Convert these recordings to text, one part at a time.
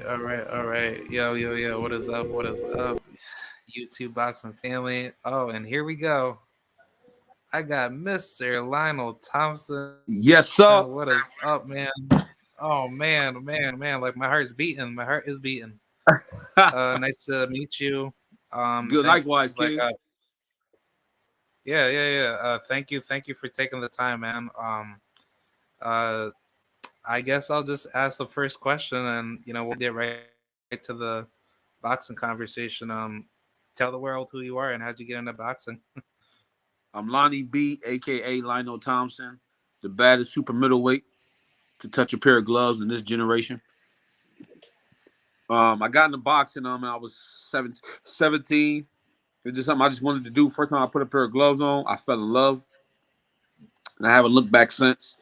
all right. Yo. What is up? What is up? YouTube boxing family. Oh, and here we go. I got Mr. Lionel Thompson. Yes, What is sir. up, man? Oh man. Like my heart's beating. My heart is beating. Nice to meet you. Good, Thank likewise, like King. yeah. Thank you for taking the time, man. Uh, I guess I'll just ask the first question, and we'll get right to the boxing conversation. Tell the world who you are and how'd you get into boxing. I'm Lonnie B, aka Lionel Thompson, the baddest super middleweight to touch a pair of gloves in this generation. I got into boxing when I was 17. It's just something I just wanted to do. First time I put a pair of gloves on, I fell in love, and I haven't looked back since.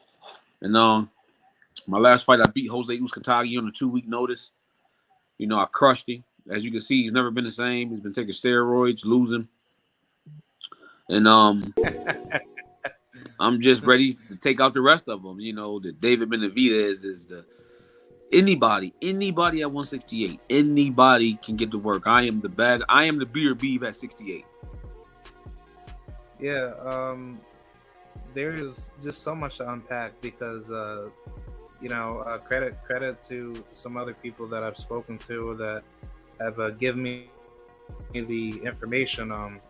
And my last fight, I beat Jose Uzcategui on a 2-week notice. I crushed him. As you can see, he's never been the same. He's been taking steroids, losing. And I'm just ready to take out the rest of them. The David Benavidez is the anybody at 168. Anybody can get to work. I am the beer beef at 68. Yeah, there's just so much to unpack because credit to some other people that I've spoken to that have given me the information.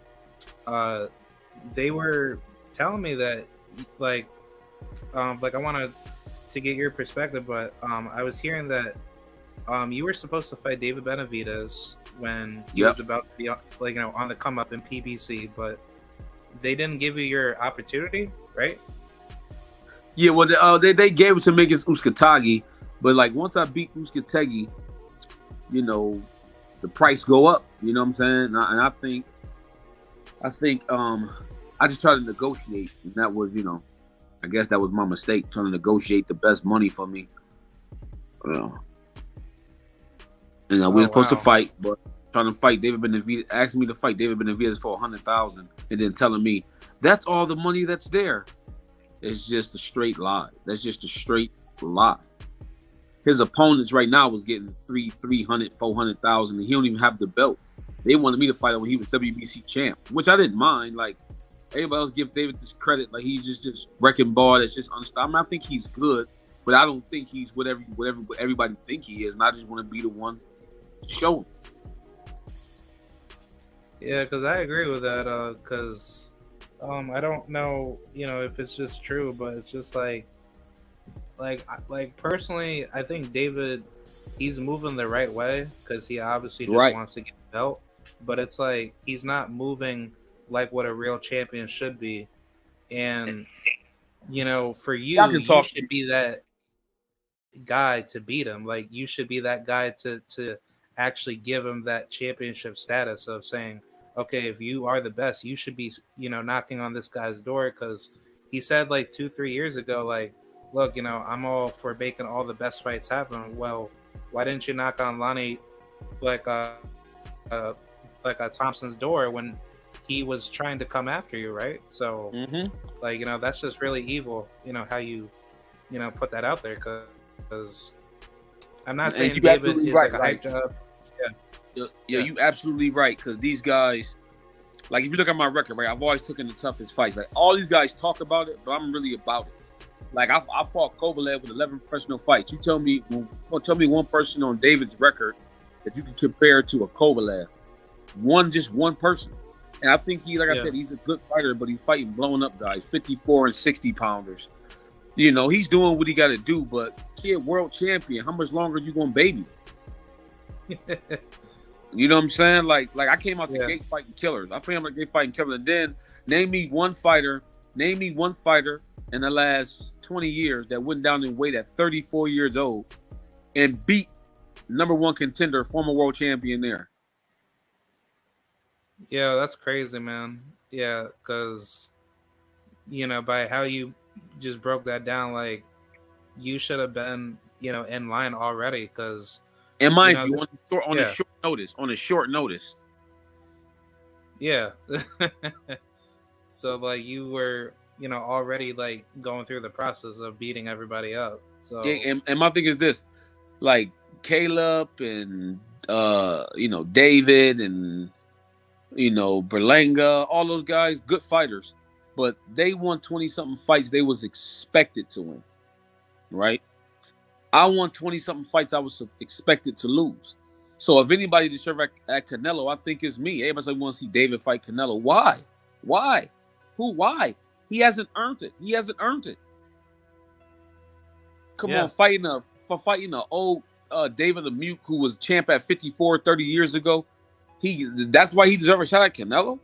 They were telling me that like I wanted to get your perspective, but I was hearing that you were supposed to fight David Benavidez when he was about to be on the come up in PBC, but they didn't give you your opportunity, right? Yeah, well, they gave it to me against Uzcategui, but once I beat Uzcategui, the price go up. You know what I'm saying? And I think I just tried to negotiate, and that was I guess that was my mistake, trying to negotiate the best money for me. We were supposed to fight, but trying to fight David Benavidez, asking me to fight David Benavidez for $100,000, and then telling me that's all the money that's there. It's just a straight lie. That's just a straight lie. His opponents right now was getting $300,000, $400,000, and he don't even have the belt. They wanted me to fight him when he was WBC champ, which I didn't mind. Everybody else give David this credit, he's just wrecking ball. That's just unstoppable. I think he's good, but I don't think he's whatever everybody think he is, and I just want to be the one to show him. Yeah, because I agree with that. Because I don't know, if it's just true, but it's just like personally, I think David, he's moving the right way because he obviously just wants to get the belt, but it's he's not moving like what a real champion should be. And for you should be that guy to beat him. You should be that guy to actually give him that championship status of saying, okay, if you are the best, you should be knocking on this guy's door, because he said 2-3 years ago, look, I'm all for making all the best fights happen. Well, why didn't you knock on Lonnie Thompson's door when he was trying to come after you, right? So that's just really evil, how you put that out there, because I'm not saying David is a hype job. Yeah, you absolutely right, because these guys, if you look at my record, right, I've always taken the toughest fights. All these guys talk about it, but I'm really about it. I fought Kovalev with 11 professional fights. You tell me one person on David's record that you can compare to a Kovalev. Just one person. And I think I said, he's a good fighter, but he's fighting blowing up guys, 54 and 60 pounders. He's doing what he got to do, but kid, world champion, how much longer are you going to baby? You know what I'm saying? I came out the gate fighting killers. I came out the gate fighting killers. And then name me one fighter in the last 20 years that went down in weight at 34 years old and beat number one contender, former world champion there. Yeah, that's crazy, man. Yeah, because, by how you just broke that down, you should have been, in line already, because... And mind you, on a short notice. Yeah. So, you were, already, going through the process of beating everybody up. So yeah, and my thing is this, Caleb and David and Berlanga, all those guys, good fighters, but they won 20-something fights they was expected to win, right? I won 20-something fights I was expected to lose. So if anybody deserves at Canelo, I think it's me. Everybody's like, want to see David fight Canelo. Why? Why? Why? He hasn't earned it. Come on, fighting a old David Lemieux who was champ at 54 30 years ago. That's why he deserves a shot at Canelo?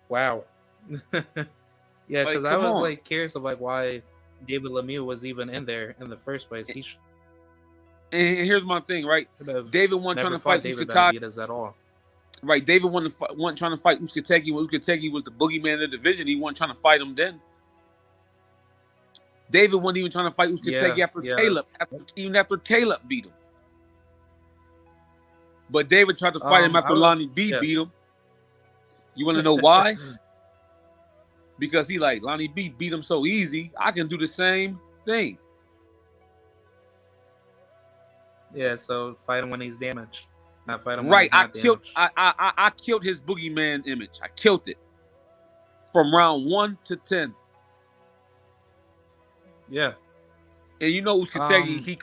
Wow. Yeah, because I was curious of why David Lemieux was even in there in the first place. And here's my thing, right? David wasn't trying to fight Uskategi at all. Right, David wasn't trying to fight Uskategi. Uskategi was the boogeyman of the division. He wasn't trying to fight him then. David wasn't even trying to fight Uskategi after Caleb, after Caleb beat him. But David tried to fight him after Lonnie B beat him. You want to know why? Because he Lonnie B beat him so easy, I can do the same thing. Yeah, so fight him when he's damaged. Not fight him right. when he's not damaged. I killed his boogeyman image. I killed it. From round 1 to 10. Yeah. And Uskategi, he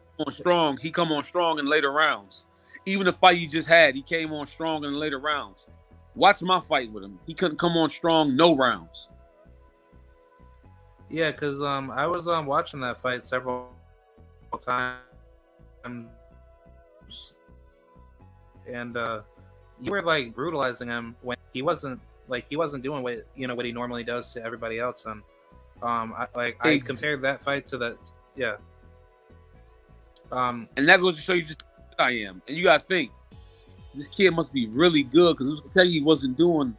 come on strong in later rounds. Even the fight he just had, he came on strong in the later rounds. Watch my fight with him. He couldn't come on strong no rounds. Yeah, because I was watching that fight several times, and you were brutalizing him when he wasn't doing what what he normally does to everybody else. And I compared that fight to that. Yeah. And that goes to show you just who I am. And you gotta think, this kid must be really good because Uskategi wasn't doing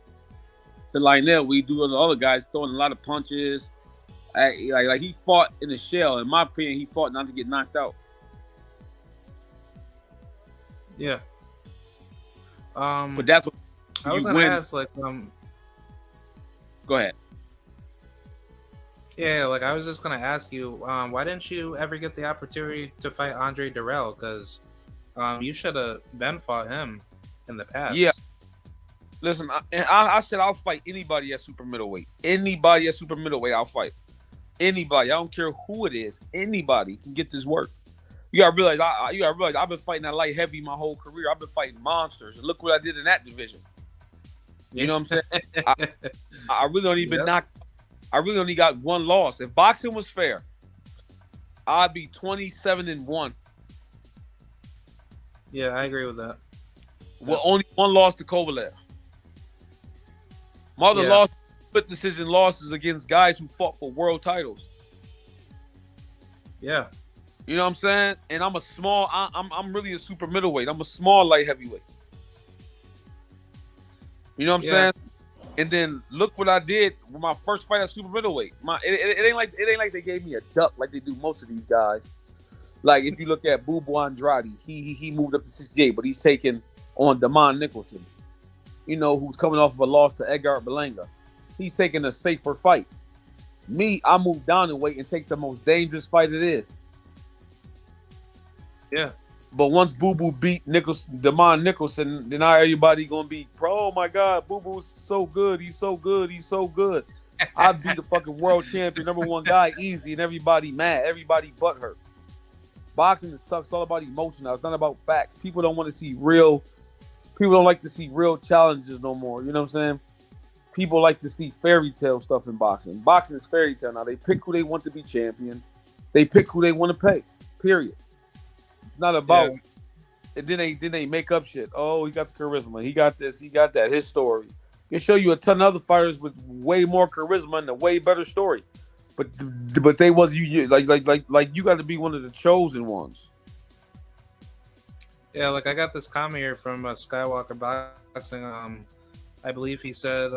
to Lionell. We do the other guys throwing a lot of punches. Like he fought in a shell. In my opinion, he fought not to get knocked out. Yeah. But that's what I was gonna ask. Go ahead. Yeah, I was just gonna ask you, why didn't you ever get the opportunity to fight Andre Durrell? Because you should have fought him in the past. Yeah. Listen, I said I'll fight anybody at super middleweight. Anybody at super middleweight, I'll fight. Anybody. I don't care who it is. Anybody can get this work. You gotta realize, I've been fighting that light heavy my whole career. I've been fighting monsters, and look what I did in that division. You know what I'm saying? I really only been knocked. I really only got one loss. If boxing was fair, I'd be 27-1. Yeah, I agree with that. Well, only one loss to Kovalev. My other split decision losses against guys who fought for world titles. Yeah. You know what I'm saying? And I'm a small. I'm really a super middleweight. I'm a small light heavyweight. You know what I'm saying? And then look what I did with my first fight at super middleweight. It ain't like they gave me a duck like they do most of these guys. Like if you look at Boo Boo Andrade, he moved up to 68, but he's taking on Damon Nicholson, who's coming off of a loss to Edgar Berlanga. He's taking a safer fight. Me, I move down in weight and take the most dangerous fight it is. Yeah. But once Boo Boo beat Damon Nicholson, then now everybody gonna be, oh my God, Boo Boo's so good. He's so good. He's so good. I beat the fucking world champion, #1 guy, easy, and everybody mad. Everybody butthurt. Boxing sucks. It's all about emotion now. It's not about facts. People don't want to see real. People don't like to see real challenges no more. You know what I'm saying? People like to see fairy tale stuff in boxing. Boxing is fairy tale now. They pick who they want to be champion. They pick who they want to pay. Period. It's not about. Yeah. And then they make up shit. Oh, he got the charisma. He got this. He got that. His story. Can show you a ton of other fighters with way more charisma and a way better story. But they was you like you got to be one of the chosen ones. Yeah, I got this comment here from Skywalker Boxing. I believe he said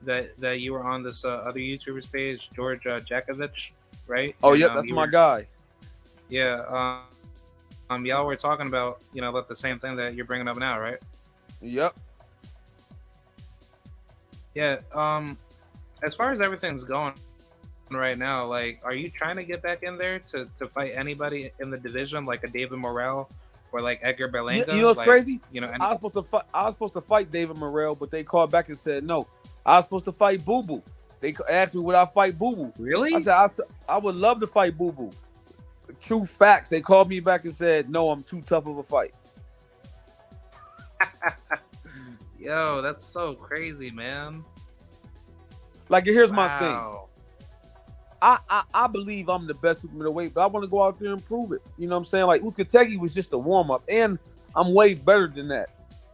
that you were on this other YouTuber's page, George Jakovich, right? Oh, yeah, that's my guy. Yeah, y'all were talking about about the same thing that you're bringing up now, right? Yep. Yeah. As far as everything's going right now. Like, are you trying to get back in there to fight anybody in the division, like a David Morrell or like Edgar You know Berlanga? what's Like, crazy? Any. I was supposed to fight David Morrell, but they called back and said no. I was supposed to fight Boo Boo. They asked me would I fight Boo Boo. Really? I said I would love to fight Boo Boo. True facts. They called me back and said no, I'm too tough of a fight. Yo, that's so crazy, man. Like, here's my Wow. thing. I believe I'm the best super middleweight, but I want to go out there and prove it. You know what I'm saying? Like, Uzcategui was just a warm up, and I'm way better than that.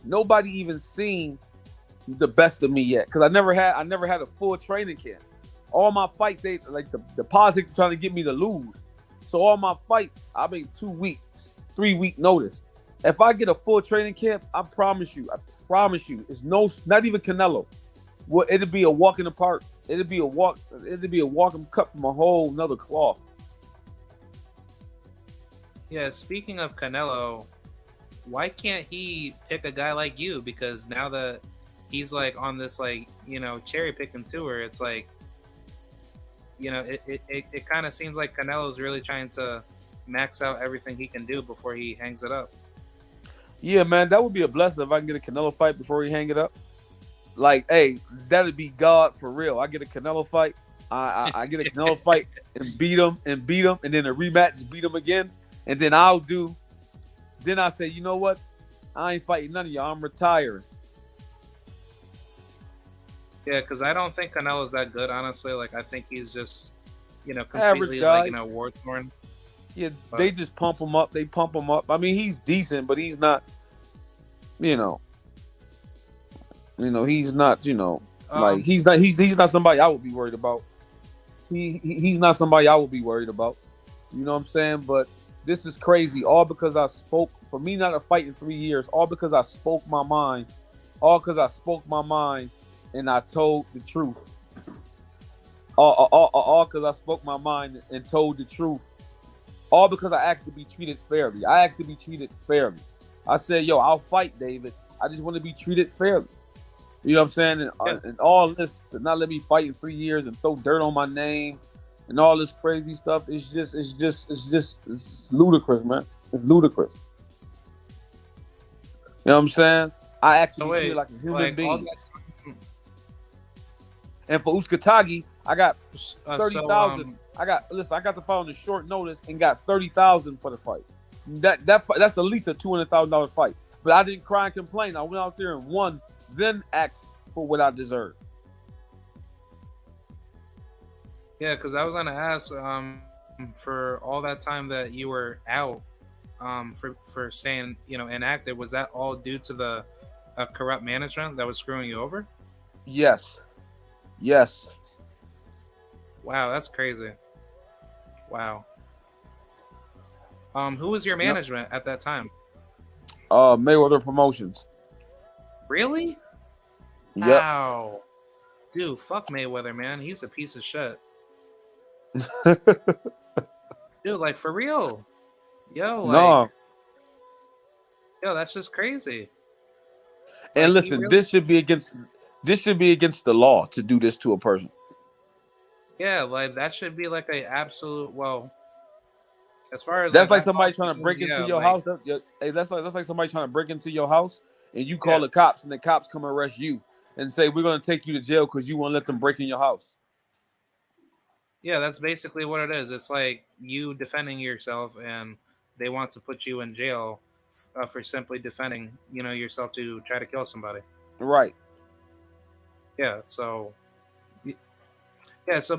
Nobody even seen the best of me yet, because I never had a full training camp. All my fights, they like the positive trying to get me to lose. So all my fights, I made 2 weeks, 3 week notice. If I get a full training camp, I promise you, it's not even Canelo. Well, it'd be a walk in the park. It'd be a walk and cut from a whole nother cloth. Yeah, speaking of Canelo, why can't he pick a guy like you? Because now that he's like on this like, cherry picking tour, it's like, it kind of seems like Canelo's really trying to max out everything he can do before he hangs it up. Yeah, man, that would be a blessing if I can get a Canelo fight before he hang it up. Like, hey, that'd be God for real. I get a Canelo fight. I get a Canelo fight and beat him, and then a rematch, beat him again, and then Then I say, you know what? I ain't fighting none of y'all. I'm retiring. Yeah, because I don't think Canelo's that good, honestly. Like, I think he's just, completely Average guy. like, war torn. Yeah, they just pump him up. They pump him up. I mean, he's decent, but he's not, he's not, like he's not somebody I would be worried about. He's not somebody I would be worried about. You know what I'm saying? But this is crazy. All because I spoke. For me not to fight in 3 years. All because I spoke my mind. All because I spoke my mind and I told the truth. All because I spoke my mind and told the truth. All because I asked to be treated fairly. I said, yo, I'll fight David. I just want to be treated fairly. You know what I'm saying? And all this to not let me fight in 3 years and throw dirt on my name and all this crazy stuff. It's ludicrous, man. It's ludicrous. You know what I'm saying? I actually be treated like a human being. And for Uzcategui, I got 30,000. I got the fight on the short notice and got 30,000 for the fight. That's at least a $200,000 fight. But I didn't cry and complain. I went out there and won, then asked for what I deserve. Yeah, because I was gonna ask, for all that time that you were out, for staying, inactive, was that all due to the corrupt management that was screwing you over? Yes. Wow, that's crazy. Wow. Who was your management at that time? Mayweather Promotions. Really? Yep. Wow. Dude, fuck Mayweather, man. He's a piece of shit. Dude, like, for real. Yo, like, no. Yo, that's just crazy. And like, listen, this should be against the law to do this to a person. Yeah, like that should be like a absolute, well, as far as that's like somebody trying to break into your house. That's like somebody trying to break into your house and you call the cops and the cops come arrest you and say we're gonna take you to jail because you won't let them break in your house. Yeah, that's basically what it is. It's like you defending yourself and they want to put you in jail for simply defending, yourself to try to kill somebody. Right. Yeah. So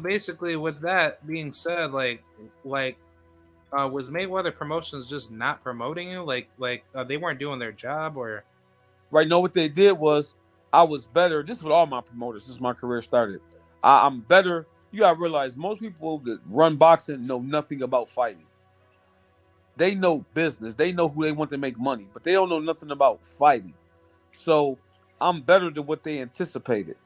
basically, with that being said, was Mayweather Promotions just not promoting you? Like they weren't doing their job, or? Right. No, what they did was I was better. This is what all my promoters. Since my career started, I'm better. You gotta realize most people that run boxing know nothing about fighting. They know business. They know who they want to make money, but they don't know nothing about fighting. So I'm better than what they anticipated.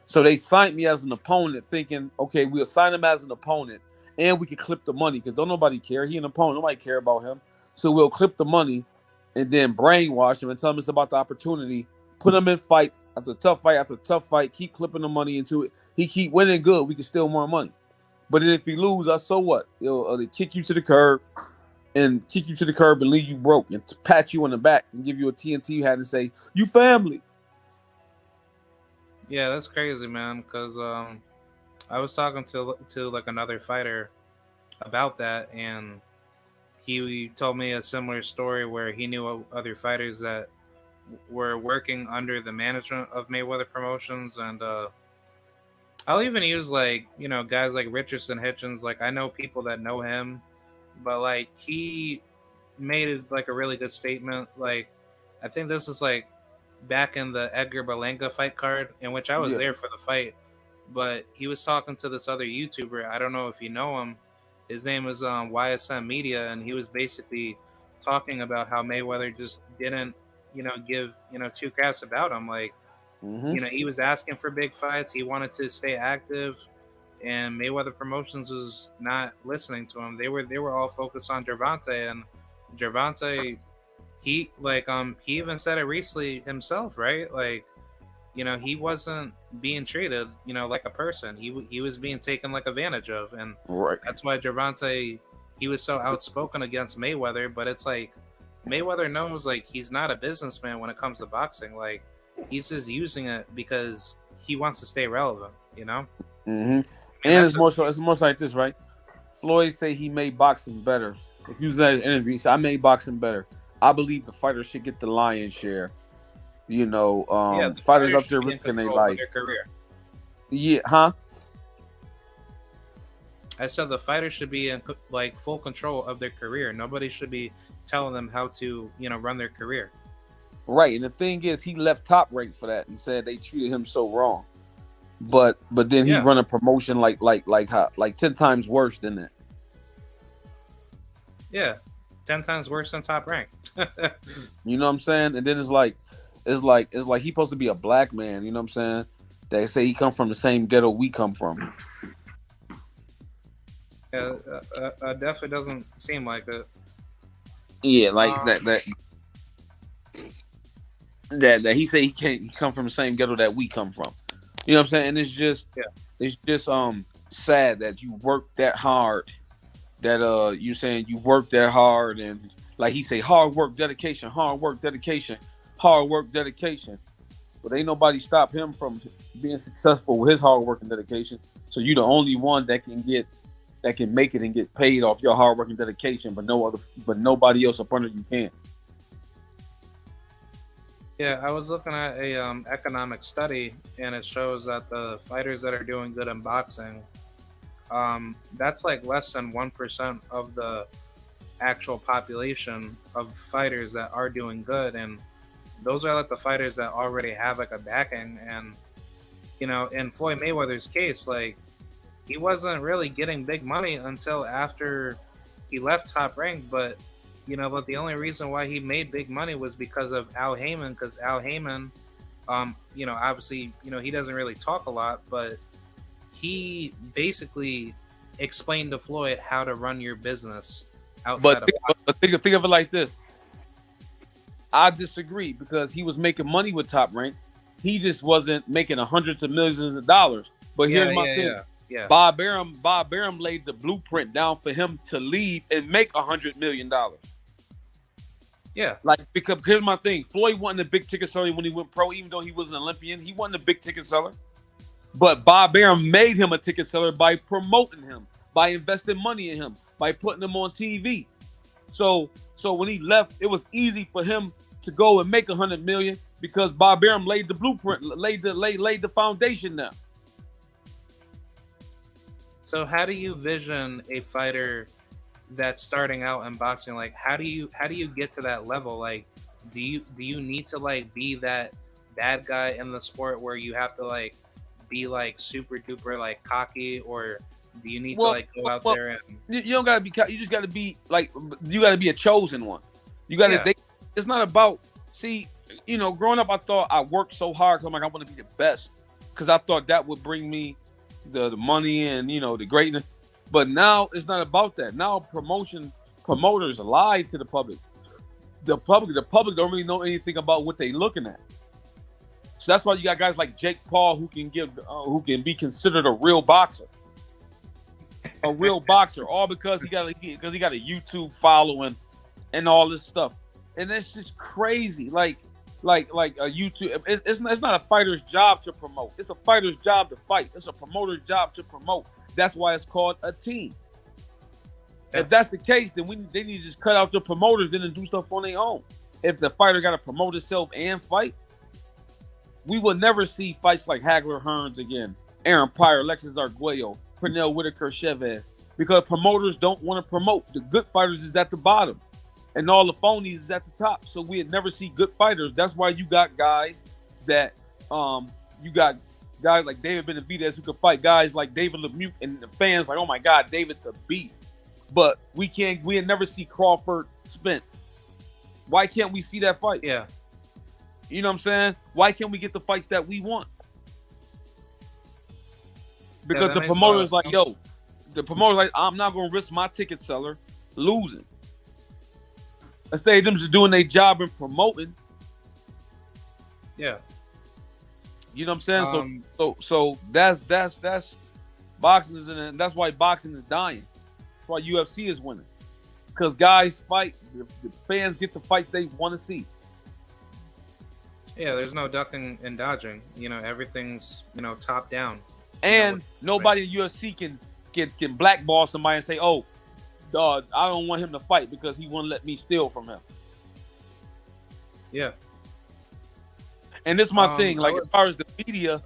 So they signed me as an opponent thinking, okay, we'll sign him as an opponent and we can clip the money because don't nobody care. He an opponent. Nobody care about him. So we'll clip the money and then brainwash him and tell him it's about the opportunity. Put him in fights after tough fight, keep clipping the money into it. He keep winning good. We can steal more money. But then if he lose, so what? They kick you to the curb and leave you broke and pat you on the back and give you a TNT hat and say, you family. Yeah, that's crazy, man. Because I was talking to like another fighter about that, and he told me a similar story where he knew other fighters that were working under the management of Mayweather Promotions, and I'll even use like guys like Richardson Hitchens. Like I know people that know him, but like he made like a really good statement. Like I think this is like back in the Edgar Berlanga fight card, in which I was there for the fight. But he was talking to this other YouTuber. I don't know if you know him. His name is YSM Media, and he was basically talking about how Mayweather just didn't, give two craps about him. Like, he was asking for big fights. He wanted to stay active, and Mayweather Promotions was not listening to him. They were all focused on Gervonta, and Gervonta, he even said it recently himself, right? Like, he wasn't being treated, like a person. He was being taken like advantage of, and that's why Gervonta, he was so outspoken against Mayweather. But it's like Mayweather knows like he's not a businessman when it comes to boxing. Like he's just using it because he wants to stay relevant, And it's more like this, right? Floyd say he made boxing better. If you said in an interview, he said, I made boxing better. I believe the fighter should get the lion's share. Fighters up there risking their life. Yeah, huh? I said the fighters should be in like full control of their career. Nobody should be telling them how to, run their career. Right, and the thing is, he left Top Rank for that and said they treated him so wrong. But then he run a promotion like 10 times worse than that. Yeah, 10 times worse than Top Rank. You know what I'm saying? And then it's like he's supposed to be a black man. You know what I'm saying? They say he come from the same ghetto we come from. Yeah, definitely doesn't seem like it. Yeah, like that he say he come from the same ghetto that we come from. You know what I'm saying? And it's just sad that you work that hard. That you saying you work that hard, and like he say, hard work, dedication, but ain't nobody stop him from being successful with his hard work and dedication. So you're the only one that can make it and get paid off your hard work and dedication, but nobody else up under you can. Yeah, I was looking at a economic study, and it shows that the fighters that are doing good in boxing, that's like less than 1% of the actual population of fighters that are doing good, and those are like the fighters that already have like a backing. And in Floyd Mayweather's case, like he wasn't really getting big money until after he left Top Rank, but the only reason why he made big money was because of Al Heyman, because Al Heyman, obviously, he doesn't really talk a lot, but he basically explained to Floyd how to run your business outside of boxing. But think of it like this. I disagree, because he was making money with Top Rank. He just wasn't making hundreds of millions of dollars. But here's my thing. Yeah. Bob Arum laid the blueprint down for him to leave and make $100 million. Yeah. Like, because here's my thing. Floyd wasn't a big ticket seller when he went pro, even though he was an Olympian. He wasn't a big ticket seller. But Bob Arum made him a ticket seller by promoting him, by investing money in him, by putting him on TV. So when he left, it was easy for him to go and make $100 million because Bob Arum laid the blueprint, laid the foundation down. So how do you vision a fighter that's starting out in boxing? Like how do you get to that level? Like do you need to like be that bad guy in the sport where you have to like be like super duper like cocky, or do you need to like go out there and you don't gotta be, you just gotta be like, you gotta be a chosen one. You gotta it's not about, growing up I thought I worked so hard, so I'm like, I want to be the best because I thought that would bring me the money and the greatness. But now it's not about that. Now promoters lie to the public. The public don't really know anything about what they looking at. So that's why you got guys like Jake Paul who can be considered a real boxer. a real boxer, all because he got a YouTube following and all this stuff, and it's just crazy. Like a YouTube. It's not a fighter's job to promote. It's a fighter's job to fight. It's a promoter's job to promote. That's why it's called a team. Yeah. If that's the case, then they need to just cut out the promoters and do stuff on their own. If the fighter got to promote himself and fight, we will never see fights like Hagler Hearns again, Aaron Pryor, Alexis Arguello, Pernell Whitaker, Chavez, because promoters don't want to promote. The good fighters is at the bottom, and all the phonies is at the top. So we'd never see good fighters. That's why you got guys that guys like David Benavidez who could fight guys like David Lemieux, and the fans like, oh my God, David's a beast. But we'd never see Crawford Spence. Why can't we see that fight? Yeah. You know what I'm saying? Why can't we get the fights that we want? Because the promoter's like, I'm not going to risk my ticket seller losing. Instead of them just doing their job and promoting. Yeah. You know what I'm saying? So that's boxing is and that's why boxing is dying. That's why UFC is winning. Because guys fight, the fans get the fights they want to see. Yeah, there's no ducking and dodging. Everything's top down. And nobody in UFC can blackball somebody and say, "Oh, I don't want him to fight because he won't let me steal from him." Yeah. And this is my thing. Like as far as the media,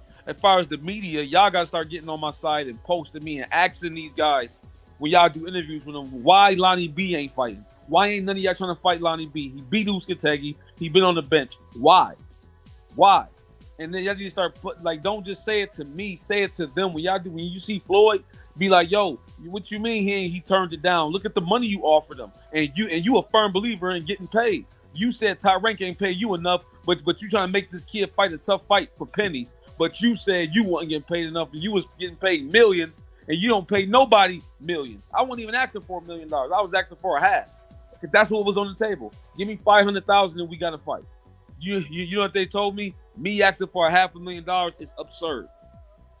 y'all gotta start getting on my side and posting me and asking these guys when y'all do interviews with them, why Lonnie B ain't fighting? Why ain't none of y'all trying to fight Lonnie B? He beat Uskategi. He been on the bench. Why? And then y'all need to start don't just say it to me, say it to them. When you see Floyd, be like, yo, what you mean he turned it down? Look at the money you offered him. And you a firm believer in getting paid. You said Tyrank ain't pay you enough, but you trying to make this kid fight a tough fight for pennies. But you said you wasn't getting paid enough and you was getting paid millions, and you don't pay nobody millions. I wasn't even asking for $1 million. I was asking for a half. Because that's what was on the table. Give me $500,000 and we got to fight. You know what they told me? Me asking for $500,000 is absurd.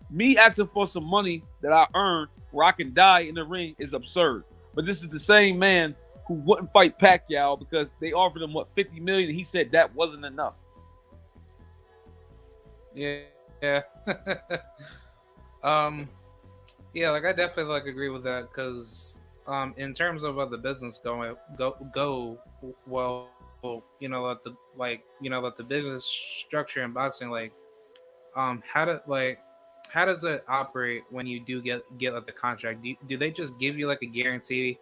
Me asking for some money that I earned where I can die in the ring is absurd. But this is the same man who wouldn't fight Pacquiao because they offered him $50 million, and he said that wasn't enough. Yeah. Yeah, I definitely agree with that because in terms of the business go well, let the business structure in boxing how does it operate when you do get the contract? Do they just give you a guarantee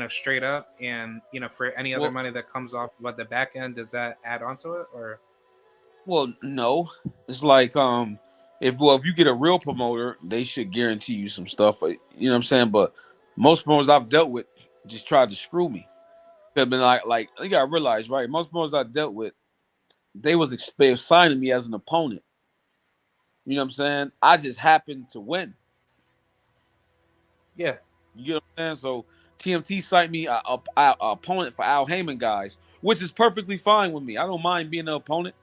straight up, and for any other money that comes off the back end, does that add onto it? Or well, no, it's if you get a real promoter, they should guarantee you some stuff. You know what I'm saying? But most promoters I've dealt with just tried to screw me. They've been like you gotta realize, right? Most promoters I dealt with, they was signing me as an opponent. You know what I'm saying? I just happened to win. Yeah, you get what I'm saying? So TMT signed me a opponent for Al Heyman guys, which is perfectly fine with me. I don't mind being an opponent.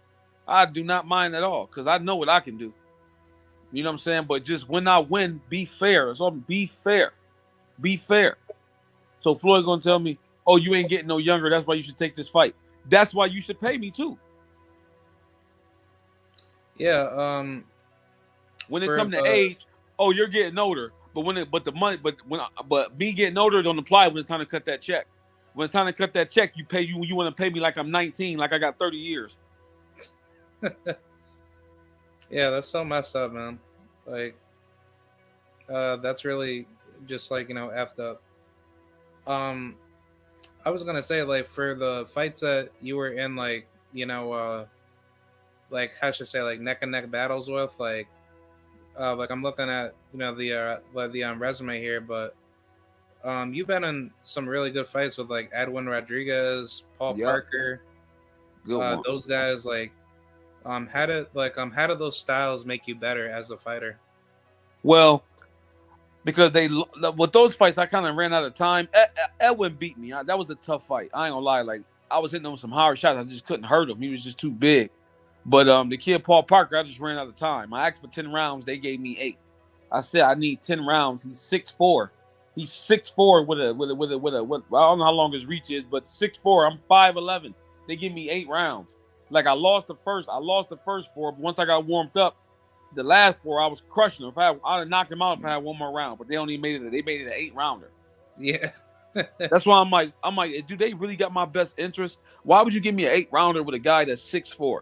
I do not mind at all because I know what I can do. You know what I'm saying? But just when I win, be fair. It's all be fair. Be fair. So Floyd gonna tell me, oh, you ain't getting no younger. That's why you should take this fight. That's why you should pay me too. Yeah. When it comes to age, oh, you're getting older. But me getting older don't apply when it's time to cut that check. When it's time to cut that check, you want to pay me like I'm 19, like I got 30 years. Yeah, that's so messed up, man. That's really just effed up. I was gonna say for the fights that you were in, how should I say, neck and neck battles with, I'm looking at the resume here, but you've been in some really good fights with Edwin Rodriguez, Paul Parker, those guys. How do those styles make you better as a fighter? Well, because with those fights, I kind of ran out of time. Edwin beat me. That was a tough fight. I ain't gonna lie. I was hitting him with some hard shots. I just couldn't hurt him. He was just too big. But the kid Paul Parker, I just ran out of time. I asked for 10 rounds. They gave me 8. I said I need 10 rounds. He's 6'4". He's 6'4" with a I don't know how long his reach is, but 6'4". I'm 5'11". They give me 8 rounds. Like I lost the first 4, but once I got warmed up, the last 4 I was crushing them. I'd have knocked them out if I had one more round, but they only made it. They made it an 8-rounder. Yeah. That's why I'm like, do they really got my best interest? Why would you give me an 8-rounder with a guy that's 6'4"?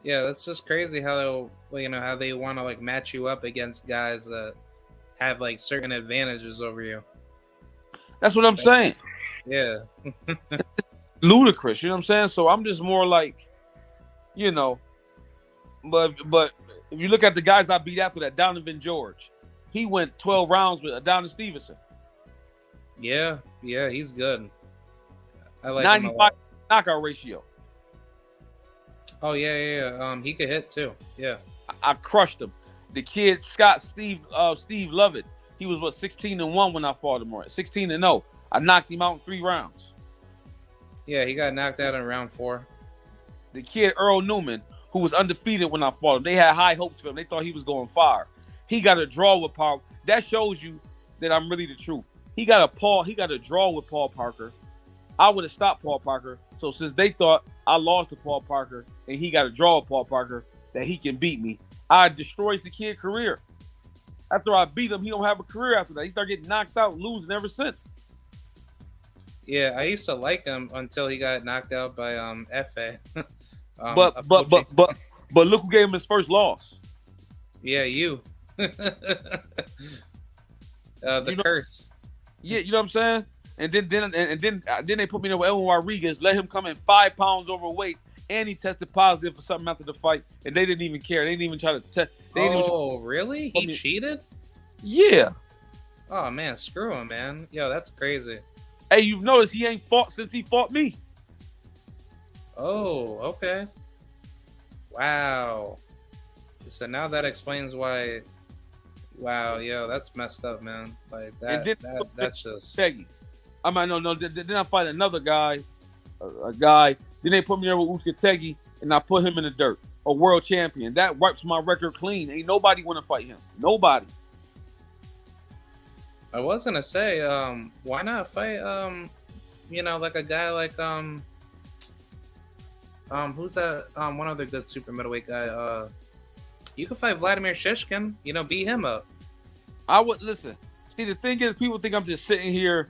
Yeah, that's just crazy how how they want to like match you up against guys that have like certain advantages over you. That's what I'm saying. Yeah. Ludicrous, you know what I'm saying? So I'm just more like, but if you look at the guys I beat after that, Donovan George, he went 12 rounds with Adonis Stevenson. Yeah, he's good. I like 95 knockout ratio. Oh yeah. He could hit too. Yeah. I crushed him. The kid Steve Lovett, he was 16-1 when I fought him, right? 16-0. I knocked him out in 3 rounds. Yeah, he got knocked out in round 4. The kid Earl Newman, who was undefeated when I fought him, they had high hopes for him. They thought he was going far. He got a draw with Paul. That shows you that I'm really the truth. He got a draw with Paul Parker. I would have stopped Paul Parker. So since they thought I lost to Paul Parker and he got a draw with Paul Parker, that he can beat me, I destroys the kid's career. After I beat him, he don't have a career after that. He started getting knocked out, losing ever since. Yeah, I used to like him until he got knocked out by Fa. But look who gave him his first loss. Yeah, you. The curse. Yeah, you know what I'm saying? And then they put me in with Edwin Rodriguez, let him come in 5 pounds overweight, and he tested positive for something after the fight, and they didn't even care. They didn't even try to test. Really? He cheated? Yeah. Oh man, screw him, man. Yo, that's crazy. Hey, you've noticed he ain't fought since he fought me. Oh, okay. Wow. So now that explains why. Wow, yo, that's messed up, man. Like that's just. Peggy. I might no. Then I fight another guy, a guy. Then they put me there with Uskategi, and I put him in the dirt. A world champion. That wipes my record clean. Ain't nobody want to fight him. Nobody. I was gonna say, why not fight, like a guy like who's that? One other good super middleweight guy. You could fight Vladimir Shishkin. Beat him up. I would listen. See, the thing is, people think I'm just sitting here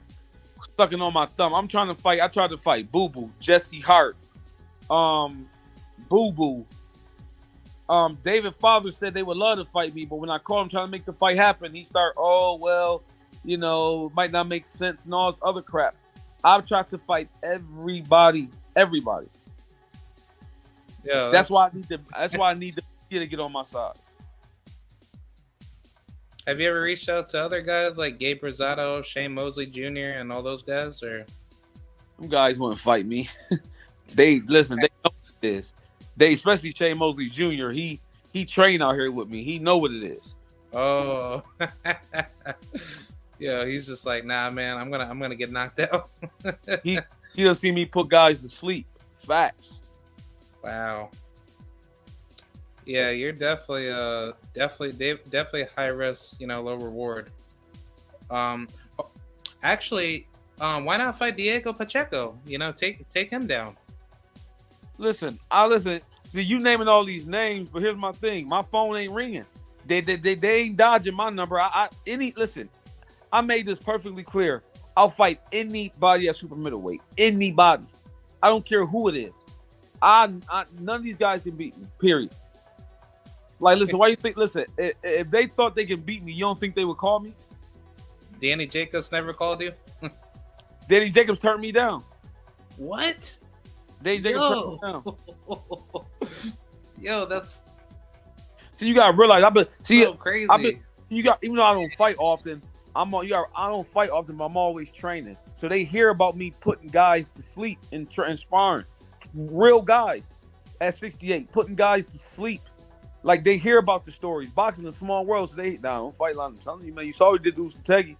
sucking on my thumb. I'm trying to fight. I tried to fight Boo Boo, Jesse Hart, Boo Boo. David Father said they would love to fight me, but when I called him trying to make the fight happen, he started, it might not make sense and all this other crap. I've tried to fight everybody. Yeah, that's why I need to get on my side. Have you ever reached out to other guys like Gabe Rosado, Shane Mosley Jr., and all those guys? Or them guys wouldn't fight me. They know what it is. They, especially Shane Mosley Jr. He trained out here with me. He know what it is. Oh, yeah. He's just like, nah, man. I'm gonna get knocked out. he doesn't see me put guys to sleep. Facts. Wow. Yeah, you're definitely high risk, low reward. Actually, why not fight Diego Pacheco? Take him down. Listen. See, you naming all these names, but here's my thing: my phone ain't ringing. They ain't dodging my number. I made this perfectly clear. I'll fight anybody at super middleweight. Anybody. I don't care who it is. None of these guys can beat me. Period. Like, listen, why you think? Listen, if they thought they can beat me, you don't think they would call me? Danny Jacobs never called you? Danny Jacobs turned me down. What? Danny Jacobs turned me down. Yo, that's. So you gotta realize, crazy. Even though I don't fight often, I don't fight often, but I'm always training. So they hear about me putting guys to sleep and sparring. Real guys at 68, putting guys to sleep. Like, they hear about the stories. Boxing is a small world, so don't fight like I'm telling you, man. You saw what he did to Uskategi.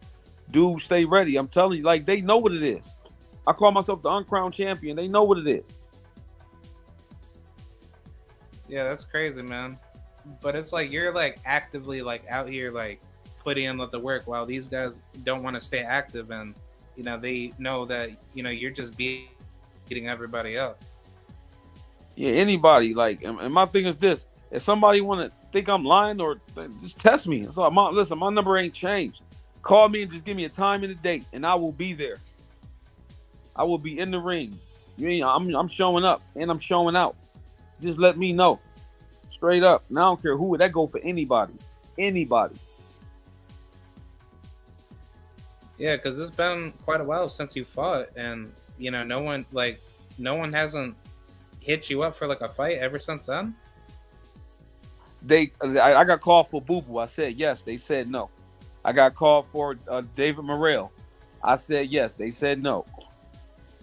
Dude, stay ready. I'm telling you, like, they know what it is. I call myself the uncrowned champion. They know what it is. Yeah, that's crazy, man. but it's like you're like actively like out here like putting in the work while these guys don't want to stay active, and they know that you're just beating everybody up. Yeah, anybody. Like, and my thing is this: if somebody want to think I'm lying, or just test me. So, listen, my number ain't changed. Call me and just give me a time and a date, and I will be there. I will be in the ring. I'm showing up and I'm showing out. Just let me know, straight up. And I don't care who. That go for anybody. Anybody. Yeah, because it's been quite a while since you fought, and no one hasn't hit you up for like a fight ever since then. I got called for Boo Boo. I said yes. They said no. I got called for David Morrell. I said yes. They said no.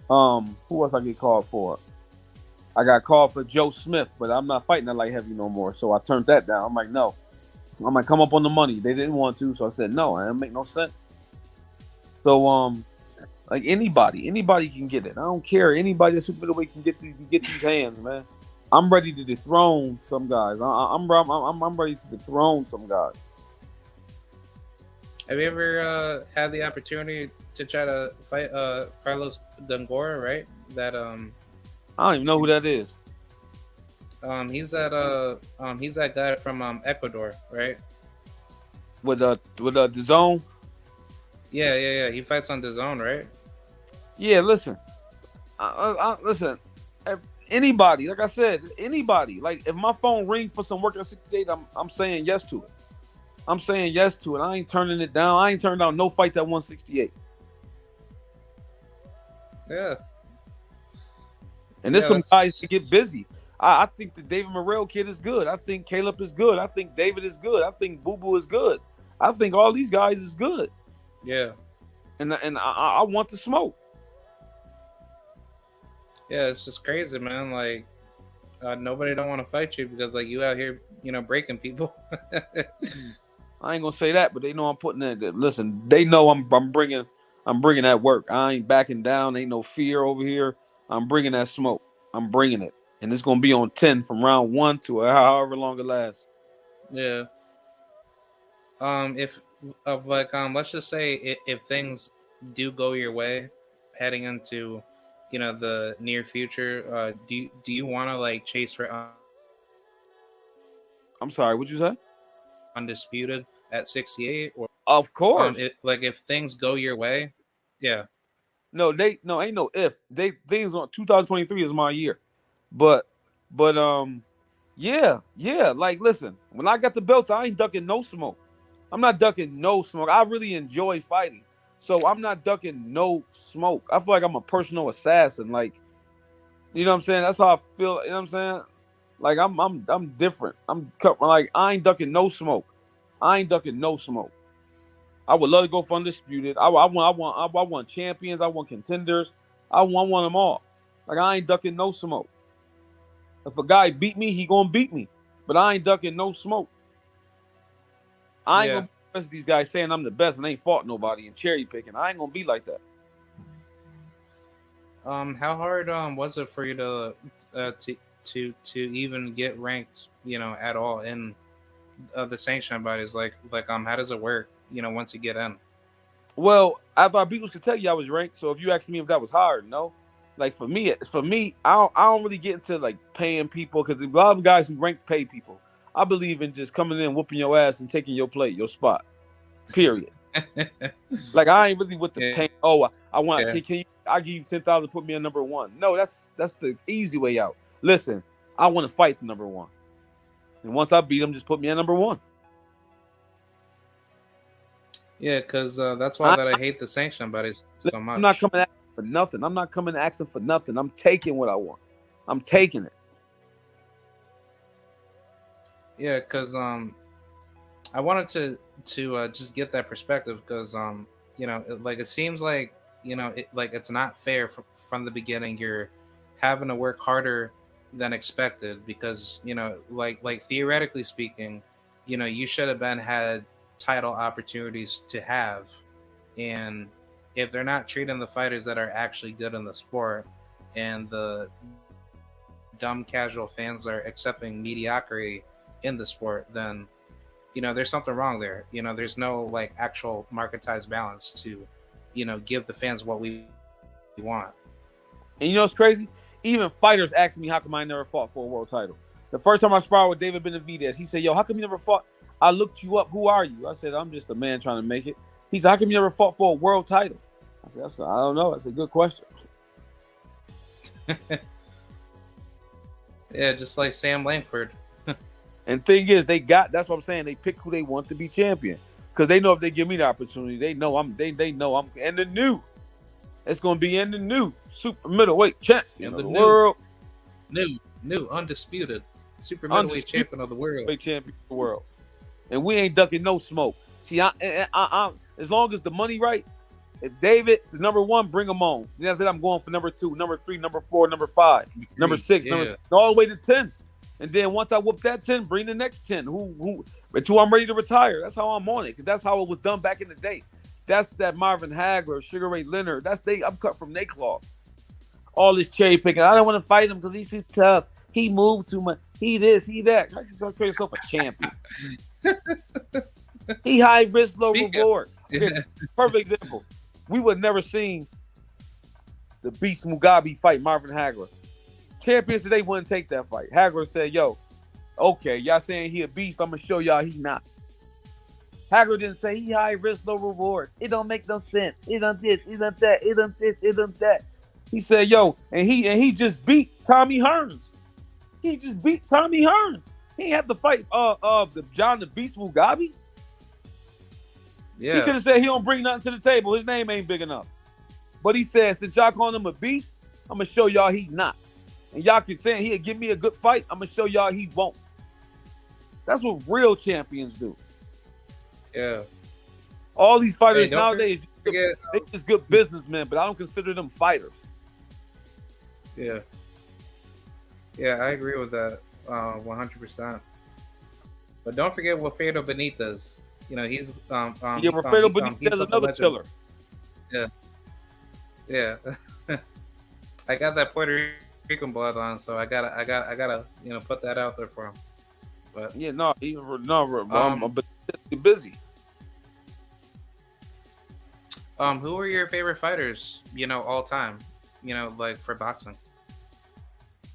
Who else I get called for? I got called for Joe Smith, but I'm not fighting that light heavy no more. So I turned that down. I'm like, no. I'm like, come up on the money. They didn't want to, so I said no. It don't make no sense. So like anybody can get it. I don't care. Anybody that's super middleweight can get these hands, man. I'm ready to dethrone some guys. I'm ready to dethrone some guys. Have you ever had the opportunity to try to fight Carlos Dungora, right? That I don't even know who that is. He's that guy from Ecuador, right? With the zone. Yeah. He fights on the zone, right? Yeah, listen. Listen. If anybody, like I said, anybody. Like if my phone rings for some work at 68, I'm saying yes to it. I'm saying yes to it. I ain't turning it down. I ain't turning down no fights at 168. Yeah. And there's some guys to get busy. I think the David Morrell kid is good. I think Caleb is good. I think David is good. I think Boo Boo is good. I think all these guys is good. Yeah. And I want the smoke. Yeah, it's just crazy, man. Like nobody don't want to fight you because like you out here, breaking people. I ain't gonna say that, but they know I'm putting that. Listen, they know I'm bringing that work. I ain't backing down. Ain't no fear over here. I'm bringing that smoke. I'm bringing it, and it's gonna be on 10 from round 1 to however long it lasts. Yeah. If let's just say if things do go your way, heading into, the near future, do you want to like chase for I'm sorry, what'd you say? undisputed at 68, or Of course. if things go your way, yeah. No, ain't no if. Things on 2023 is my year. But yeah. Like listen, when I got the belts, I ain't ducking no smoke. I'm not ducking no smoke. I really enjoy fighting. So I'm not ducking no smoke. I feel like I'm a personal assassin. Like, you know what I'm saying? That's how I feel. You know what I'm saying? Like I'm different. Like I ain't ducking no smoke. I ain't ducking no smoke. I would love to go for undisputed. I want champions. I want contenders. I want them all. Like I ain't ducking no smoke. If a guy beat me, he gonna beat me. But I ain't ducking no smoke. I ain't gonna be the rest of these guys saying I'm the best and ain't fought nobody and cherry picking. I ain't gonna be like that. How hard was it for you to even get ranked, at all in the sanction bodies? Like how does it work? Once you get in. Well, after our Beatles could tell you I was ranked. So if you ask me if that was hard, no. Like for me, I don't really get into like paying people because a lot of guys who rank pay people. I believe in just coming in, whooping your ass, and taking your plate, your spot. Period. Like I ain't really with the pay. Oh, I want. Yeah. Can you? I give you 10,000, put me in number 1. No, that's the easy way out. Listen, I want to fight the number 1, and once I beat him, just put me in number 1. Yeah, because that's why I hate the sanction bodies so much. I'm not coming asking for nothing. I'm not coming asking for nothing. I'm taking what I want. I'm taking it. Yeah, because I wanted to just get that perspective because it seems like it's not fair from the beginning. You're having to work harder than expected because like theoretically speaking, you should have had title opportunities to have, and if they're not treating the fighters that are actually good in the sport, and the dumb casual fans are accepting mediocrity in the sport, then there's something wrong there. There's no like actual marketized balance to, give the fans what we want. And you know what's crazy? Even fighters ask me how come I never fought for a world title. The first time I sparred with David Benavidez, he said, "Yo, how come you never fought?" I looked you up. Who are you? I said, "I'm just a man trying to make it." He said, "How come you never fought for a world title?" I said, "I don't know. That's a good question." Yeah, just like Sam Langford. And thing is, that's what I'm saying. They pick who they want to be champion because they know if they give me the opportunity, they know I'm in the new. It's gonna be in the new super middleweight champion of the world. New undisputed super middleweight champion of the world. And we ain't ducking no smoke. See, I as long as the money right, if David is number 1, bring him on. Then after that, I'm going for number 2, number 3, number 4, number 5, number 6, all the way to 10. And then once I whoop that 10, bring the next 10. Until I'm ready to retire. That's how I'm on it. Because that's how it was done back in the day. That's that Marvin Hagler, Sugar Ray Leonard. I'm cut from their cloth. All this cherry picking. I don't want to fight him because he's too tough. He moved too much. He this, he that. How can you call yourself a champion? He high risk, low reward. Okay, perfect example. We would never seen the Beast Mugabe fight Marvin Hagler. Champions today wouldn't take that fight. Hagler said, "Yo, okay, y'all saying he a beast. I'm gonna show y'all he not." Hagler didn't say he high risk, low reward. It don't make no sense. It don't this, it don't that, it don't this, it don't that. He said, "Yo," and he just beat Tommy Hearns. He just beat Tommy Hearns. He ain't have to fight the John the Beast Mugabe. Yeah. He could have said he don't bring nothing to the table. His name ain't big enough. But he said, since y'all calling him a beast, I'm gonna show y'all he's not. And y'all keep saying he'll give me a good fight. I'm gonna show y'all he won't. That's what real champions do. Yeah. All these fighters nowadays, they're just good businessmen, but I don't consider them fighters. Yeah. Yeah, I agree with that 100%. But don't forget Wilfredo Benitez. He's Wilfredo Benitez is another killer. Yeah. Yeah. I got that Puerto Rican blood on, so I gotta put that out there for him. But yeah, I'm busy. Who are your favorite fighters? All time. Like for boxing.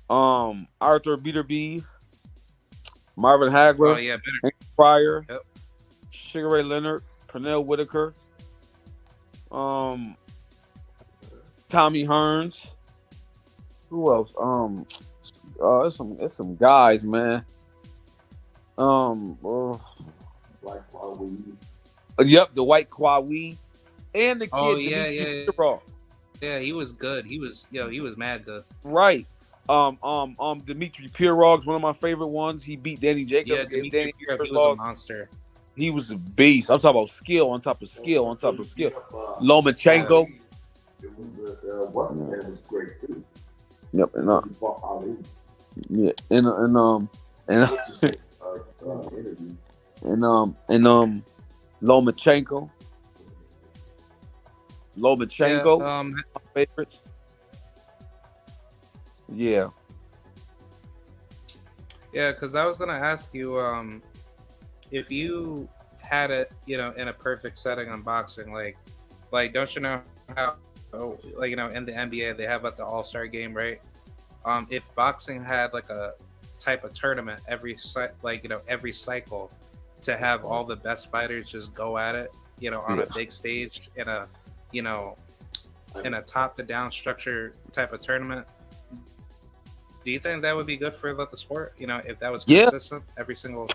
Arthur Beterbiev, Marvin Hagler, Hank Pryor, Sugar Ray Leonard, Pernell Whitaker, Tommy Hearns. Who else? It's some guys, man. White Kwawi. Yep, the White Kwawi, and the kid. Yeah, he was good. He was mad good. Right. Dmitry Pirog's one of my favorite ones. He beat Danny Jacobs. Yeah, Dmitry Pirog, he was a monster. He was a beast. I'm talking about skill on top of skill on top of skill. Lomachenko. What's his name was great too. Yep, and Lomachenko. My favorites. Yeah. Yeah, because I was gonna ask you, if you had it, in a perfect setting on boxing, like don't you know how, in the NBA they have like the All-Star game, right? If boxing had like a type of tournament every cycle to have all the best fighters just go at it, on a big stage in a top to down structure type of tournament. Do you think that would be good for the sport? If that was consistent every single.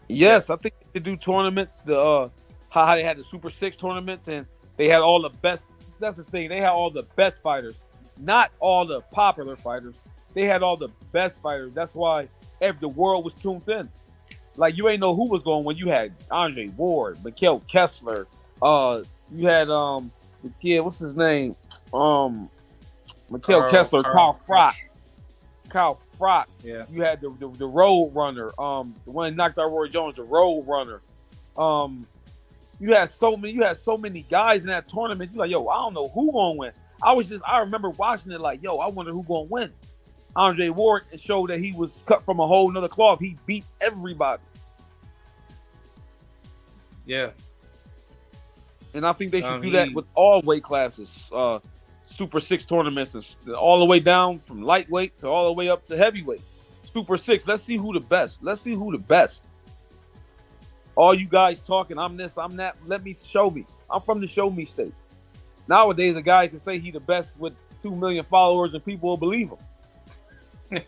Yes, I think they could do tournaments. How they had the Super 6 tournaments and they had all the best. That's the thing. They had all the best fighters, not all the popular fighters. They had all the best fighters. That's why the world was tuned in. Like you ain't know who was going when you had Andre Ward, Mikhail Kessler. You had the kid. What's his name? Mikhail Kessler, Carl Froch. Yeah. You had the Road Runner. The one that knocked out Roy Jones, the Road Runner. You had so many guys in that tournament. You're like, yo, I don't know who gonna win. I remember watching it like, yo, I wonder who gonna win. Andre Ward showed that he was cut from a whole nother cloth. He beat everybody. Yeah. And I think they should do that with all weight classes. Super 6 tournaments, and all the way down from lightweight to all the way up to heavyweight. Super 6. Let's see who the best. Let's see who the best. All you guys talking, I'm this, I'm that. Let me show me. I'm from the show me state. Nowadays, a guy can say he the best with 2 million followers and people will believe him.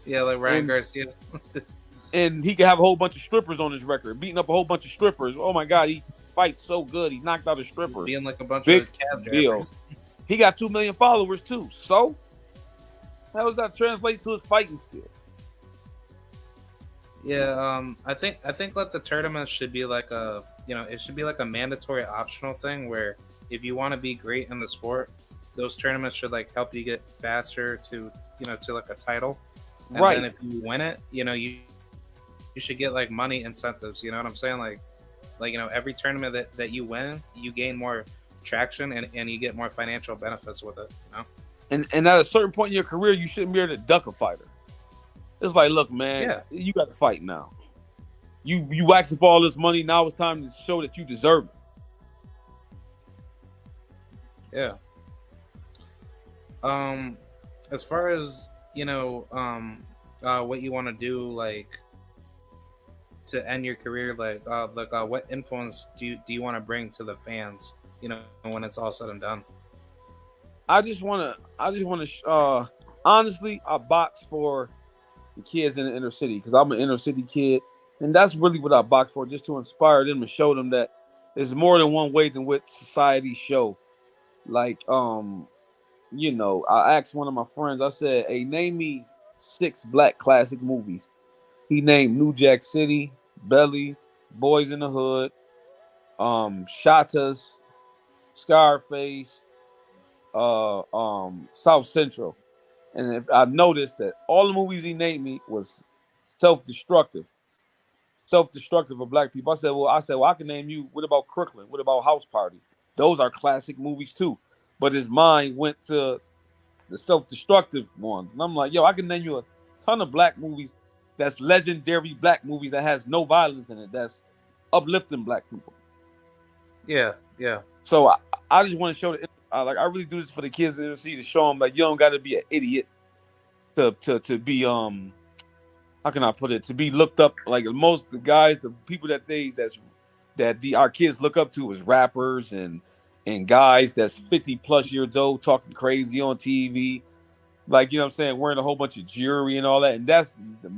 Yeah, like Ryan Garcia. And he can have a whole bunch of strippers on his record, beating up a whole bunch of strippers. Oh my God, he fights so good. He knocked out a stripper. Being like a bunch Big of cab deal. drivers. He got 2 million followers too. So, how does that translate to his fighting skill? Yeah, I think like the tournaments should be like it should be like a mandatory optional thing where if you want to be great in the sport, those tournaments should like help you get faster to like a title. And right. then if you win it, you should get like money incentives. You know what I'm saying? Like every tournament that you win, you gain more traction and you get more financial benefits with it. And at a certain point in your career, you shouldn't be able to duck a fighter. It's like, look, man, you got to fight now. You asking for all this money. Now it's time to show that you deserve Yeah. it. As far as what you want to do, like to end your career, what influence do you want to bring to the fans? When it's all said and done. I just want to. Honestly, I box for the kids in the inner city because I'm an inner city kid, and that's really what I box for, just to inspire them and show them that there's more than one way than what society show. Like, I asked one of my friends. I said, "Hey, name me 6 black classic movies." He named New Jack City, Belly, Boys in the Hood, Shatas, Scarface, South Central. And I noticed that all the movies he named me was self-destructive of black people. I said, well, I can name you. What about Crooklyn? What about House Party? Those are classic movies too. But his mind went to the self-destructive ones. And I'm like, yo, I can name you a ton of black movies that's legendary black movies that has no violence in it, that's uplifting black people. Yeah. So I just want to show that I really do this for the kids in the city to show them like you don't got to be an idiot to be how can I put it, to be looked up. Like most the guys, the people our kids look up to is rappers and guys that's 50 plus years old talking crazy on TV, like, you know what I'm saying, wearing a whole bunch of jewelry and all that. And that's who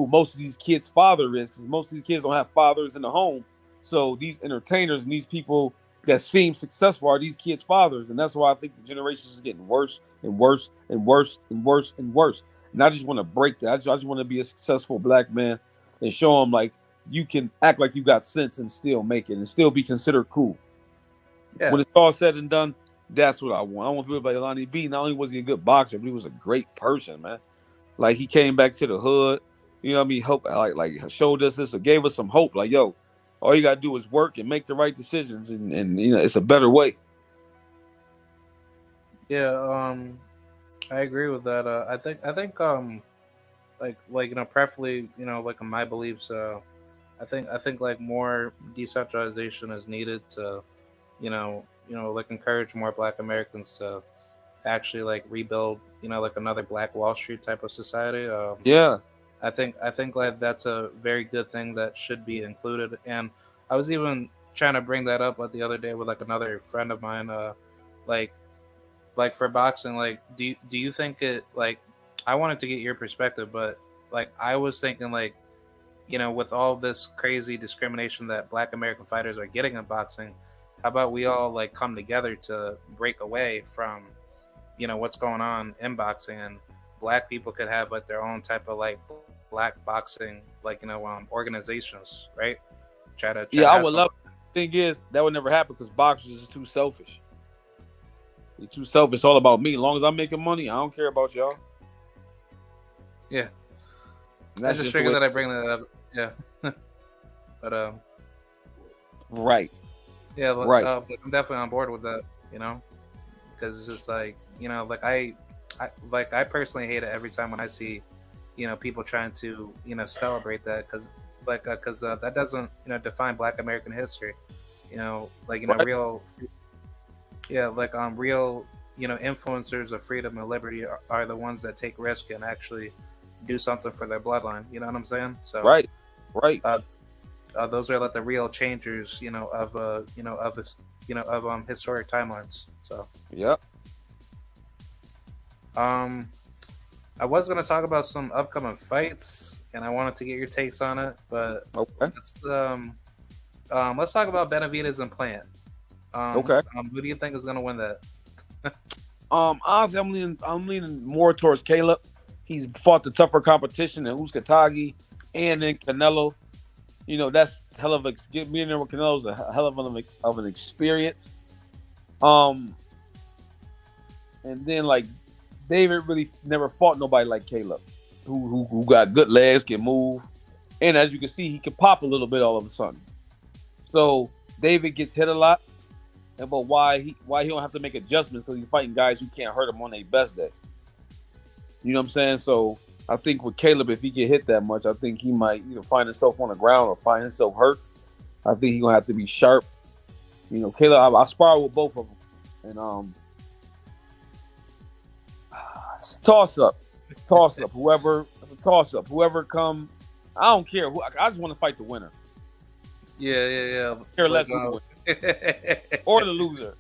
most of these kids' father is, because most of these kids don't have fathers in the home. So these entertainers and these people that seem successful are these kids' fathers. And that's why I think the generations is getting worse and worse and worse and worse and worse. And I just want to break that. I just want to be a successful black man and show them like you can act like you got sense and still make it and still be considered cool. Yeah. When it's all said and done, that's what I want. I want people like Lonnie B. Not only was he a good boxer, but he was a great person, man. Like he came back to the hood, you know what I mean? Hope like showed us this or gave us some hope. Like, yo, all you gotta do is work and make the right decisions, and it's a better way. Yeah, I agree with that. I think preferably, like in my beliefs, I think like more decentralization is needed to, like encourage more Black Americans to actually like rebuild, like another Black Wall Street type of society. Yeah. I think like that's a very good thing that should be included. And I was even trying to bring that up the other day with like another friend of mine. Like for boxing, like do you think it, like, I wanted to get your perspective, but like I was thinking like, with all this crazy discrimination that Black American fighters are getting in boxing, how about we all like come together to break away from, what's going on in boxing, and Black people could have like their own type of like Black boxing, like, organizations, right? I would love. The thing is, that would never happen because boxers is too selfish. They're too selfish. It's all about me. As long as I'm making money, I don't care about y'all. Yeah. I just figured that I bring that up. Yeah. But right. Yeah, right. I'm definitely on board with that, because it's just like, like I personally hate it every time when I see, people trying to celebrate that because that doesn't define Black American history. Right. Real real influencers of freedom and liberty are the ones that take risk and actually do something for their bloodline. You know what I'm saying? So Right. Right. those are like the real changers, of historic timelines. So Yep. um, I was gonna talk about some upcoming fights, and I wanted to get your takes on it, but Okay. let's talk about Benavidez and Plant. Okay. Who do you think is gonna win that? Honestly, I'm leaning more towards Caleb. He's fought the tougher competition than Uzcategui and then Canelo. That's hell of a get me in there with Canelo's a hell of an experience. And then like David really never fought nobody like Caleb, who got good legs, can move, and as you can see, he can pop a little bit all of a sudden. So David gets hit a lot, but why he don't have to make adjustments because he's fighting guys who can't hurt him on their best day. You know what I'm saying? So I think with Caleb, if he get hit that much, I think he might either find himself on the ground or find himself hurt. I think he's gonna have to be sharp. Caleb, I sparred with both of them, and it's toss up. Whoever come, I don't care. I just want to fight the winner. Yeah. Care less who wins. Or the loser.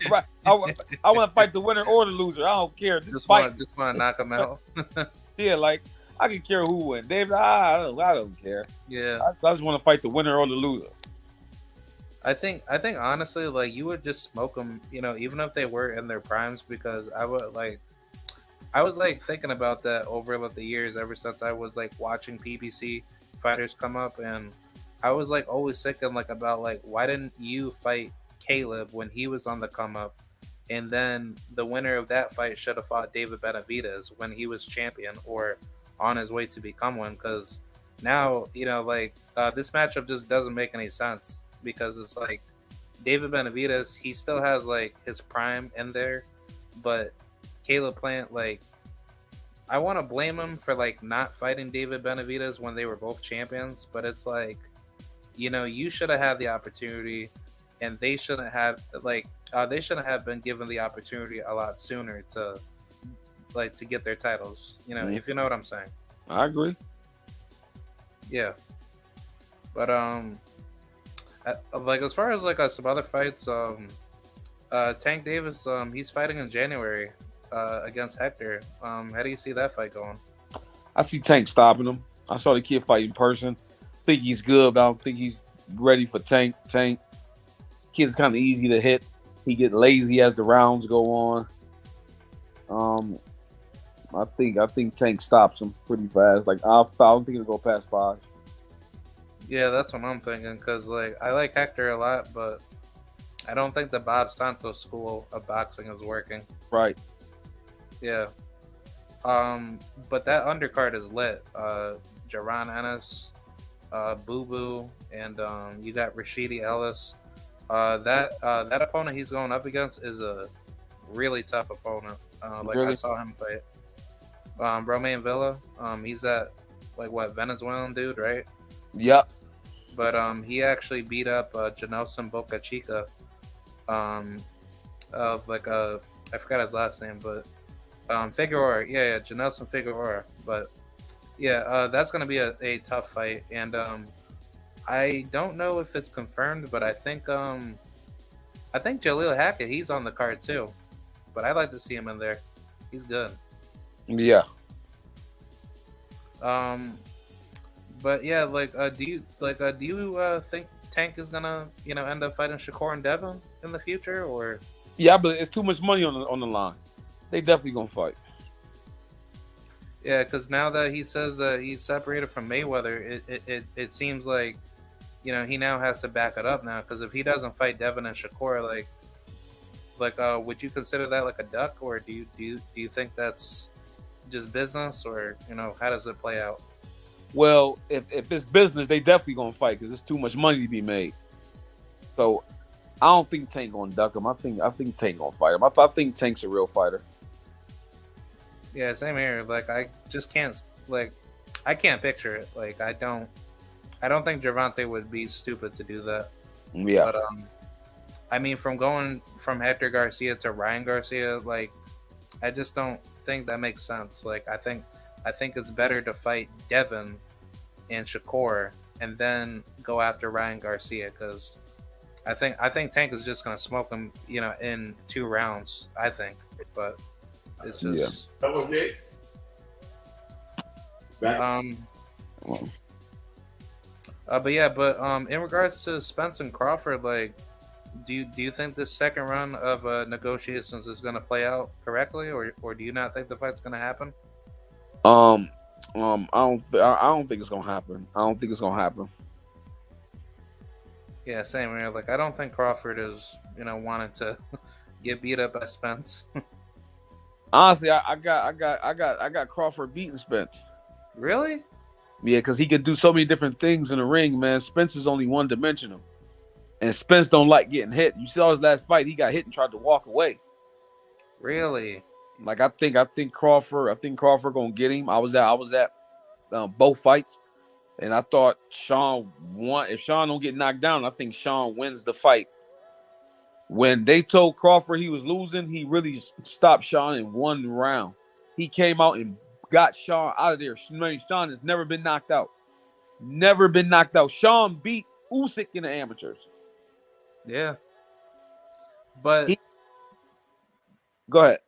Right. I want to fight the winner or the loser. I don't care. Just want to knock him out. Yeah, like I can care who wins. David, I don't care. Yeah, I just want to fight the winner or the loser. I think honestly, like you would just smoke them, even if they were in their primes, because I was thinking about that over like the years, ever since I was like watching PBC fighters come up, and I was like always thinking like about like why didn't you fight Caleb when he was on the come up, and then the winner of that fight should have fought David Benavidez when he was champion or on his way to become one, because now this matchup just doesn't make any sense, because it's like David Benavidez, he still has like his prime in there, but Caleb Plant, like, I want to blame him for like not fighting David Benavidez when they were both champions, but it's like, you should have had the opportunity, and they shouldn't have been given the opportunity a lot sooner to get their titles. If you know what I'm saying. I agree. Yeah, but as far as like some other fights, Tank Davis, he's fighting in January against Hector. How do you see that fight going? I see Tank stopping him. I saw the kid fight in person. Think he's good, but I don't think he's ready for Tank. Kid's kind of easy to hit. He get lazy as the rounds go on. I think Tank stops him pretty fast. Like I don't think it'll go past 5. Yeah, that's what I'm thinking. Cause like I like Hector a lot, but I don't think the Bob Santos school of boxing is working. Right. Yeah. But that undercard is lit. Jaron Ennis, Boo Boo, and you got Rashidi Ellis. That opponent he's going up against is a really tough opponent. Really? I saw him fight. Romain Villa. He's that Venezuelan dude, right? Yep. But he actually beat up Janelson Boca Chica. I forgot his last name, but Figueroa. Yeah, Janelson Figueroa. But yeah, that's gonna be a tough fight, and I don't know if it's confirmed, but I think Jaleel Hackett, he's on the card too. But I'd like to see him in there. He's good. Yeah. But yeah, do you think Tank is gonna end up fighting Shakur and Devin in the future, or? Yeah, but it's too much money on the line. They definitely gonna fight. Yeah, because now that he says that he's separated from Mayweather, it seems like he now has to back it up now. Because if he doesn't fight Devin and Shakur, would you consider that like a duck, or do you think that's just business, or how does it play out? Well, if it's business, they definitely gonna fight because there's too much money to be made. So I don't think Tank gonna duck him. I think Tank gonna fight him. I think Tank's a real fighter. Yeah, same here. Like I just can't I can't picture it. Like I don't think Gervonta would be stupid to do that. Yeah. But I mean, from going from Hector Garcia to Ryan Garcia, like I just don't think that makes sense. Like I think it's better to fight Devin and Shakur and then go after Ryan Garcia because I think Tank is just gonna smoke him, in 2 rounds. I think, but it's just That was it. Back. But in regards to Spence and Crawford, like, do you think this second run of negotiations is going to play out correctly, or do you not think the fight's going to happen? I don't think it's gonna happen. I don't think it's gonna happen. Yeah, same here. Like, I don't think Crawford is, wanting to get beat up by Spence. Honestly, I got Crawford beating Spence. Really? Yeah, because he could do so many different things in the ring, man. Spence is only one dimensional, and Spence don't like getting hit. You saw his last fight; he got hit and tried to walk away. Really? Like I think Crawford gonna get him. I was at both fights, and I thought Sean won. If Sean don't get knocked down, I think Sean wins the fight. When they told Crawford he was losing, he really stopped Sean in 1 round. He came out and got Sean out of there. Sean has never been knocked out. Never been knocked out. Sean beat Usyk in the amateurs. Yeah. But go ahead.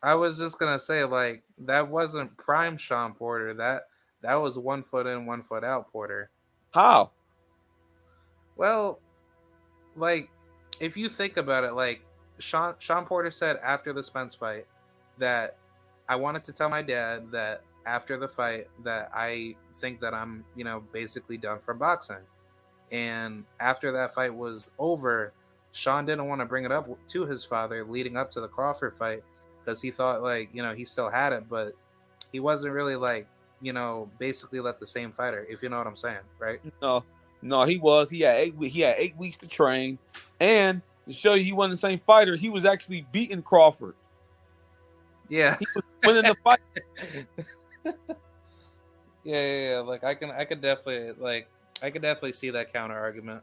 I was just gonna say, like, that wasn't prime Sean Porter. That was 1 foot in, 1 foot out Porter. How? Well, like, if you think about it, like Sean Porter said after the Spence fight that I wanted to tell my dad that after the fight that I think that I'm, basically done for boxing. And after that fight was over, Sean didn't want to bring it up to his father leading up to the Crawford fight because he thought, like, he still had it, but he wasn't really, like, basically let the same fighter, if you know what I'm saying, right? No, he was. He had 8 weeks to train, and to show you he wasn't the same fighter, he was actually beating Crawford. Yeah, he was winning the fight. Yeah. Like I could definitely see that counter argument.